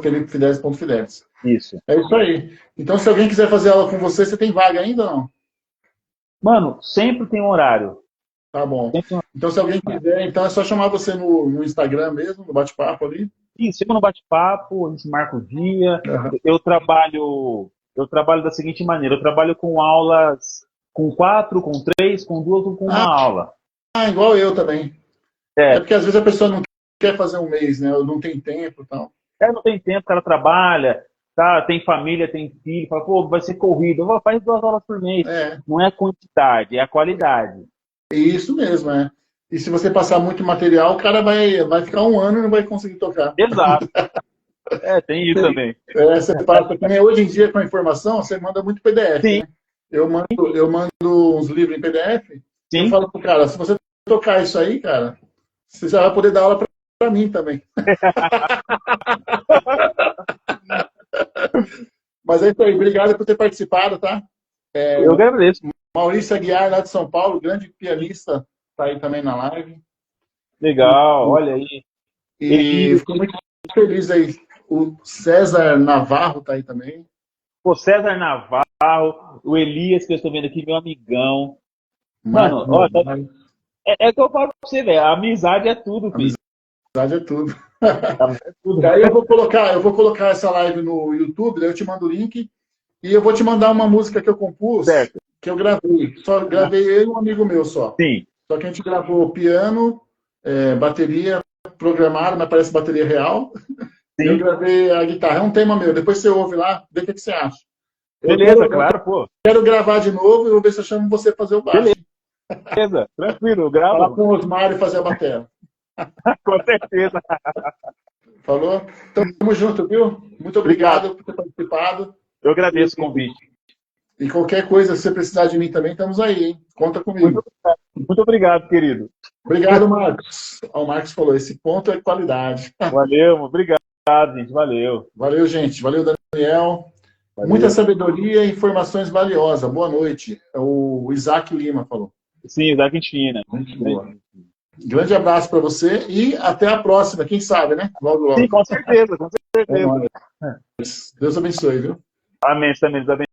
@FelipeFidelis.Fidelis. Isso. É isso aí. Então, se alguém quiser fazer aula com você tem vaga ainda ou não? Mano, sempre tem um horário. Tá bom. Então, se alguém quiser, então é só chamar você no Instagram mesmo, no bate-papo ali. Isso, chega no bate-papo, a gente marca o dia. Uhum. Eu trabalho da seguinte maneira, eu trabalho com aulas com 4, com 3, com 2 ou com uma aula. Igual eu também. É É, porque às vezes a pessoa não quer fazer um mês, né? Ou não tem tempo e tal. não tem tempo, o cara trabalha, tá, tem família, tem filho, fala, pô, vai ser corrido. Eu vou, faz 2 aulas por mês. É, Não é a quantidade, é a qualidade. isso mesmo, é. E se você passar muito material, o cara vai ficar um ano e não vai conseguir tocar. Exato. Tem isso também. Você passa também, hoje em dia, com a informação, você manda muito PDF, Sim, né? Eu mando uns livros em PDF, eu sim. falo pro cara, se você tocar isso aí, cara, você já vai poder dar aula pra mim também. Mas é isso aí, obrigado por ter participado, tá? Eu agradeço. Maurício Aguiar, lá de São Paulo, grande pianista, tá aí também na live. Legal, olha aí. E fico muito feliz aí. O César Navarro tá aí também. O César Navarro, o Elias, que eu estou vendo aqui, meu amigão. Mano, Marcos olha, Navarro. é que eu falo pra você, velho. A amizade é tudo, filho. Amizade é tudo. É tudo. E aí eu vou colocar essa live no YouTube, daí eu te mando o link e eu vou te mandar uma música que eu compus, Certo. que eu gravei. Só gravei eu e um amigo meu só. Sim. Só que a gente gravou piano, bateria programada, mas parece bateria real. E eu Sim. gravei a guitarra. É um tema meu. Depois você ouve lá, vê o que você acha. Eu Beleza, claro, pô. quero gravar de novo e vou ver se eu chamo você fazer o baixo. Beleza, tranquilo, eu Falar gravo. com o Osmar e fazer a bateria. Com certeza. Falou? Então, tamo junto, viu? Muito obrigado por ter participado. Eu agradeço o convite. E qualquer coisa, se você precisar de mim também, estamos aí, hein? Conta comigo. Muito obrigado, querido. Obrigado, Marcos. O Marcos falou, esse ponto é qualidade. Valeu, obrigado, gente. Valeu. Valeu, gente. Valeu, Daniel. Valeu. Muita sabedoria e informações valiosas. Boa noite. O Isaac Lima falou. Sim, da Argentina. Muito boa. Grande abraço para você e até a próxima. Quem sabe, né? Logo, logo. Sim, com certeza, com certeza. Deus abençoe, viu? Amém, também.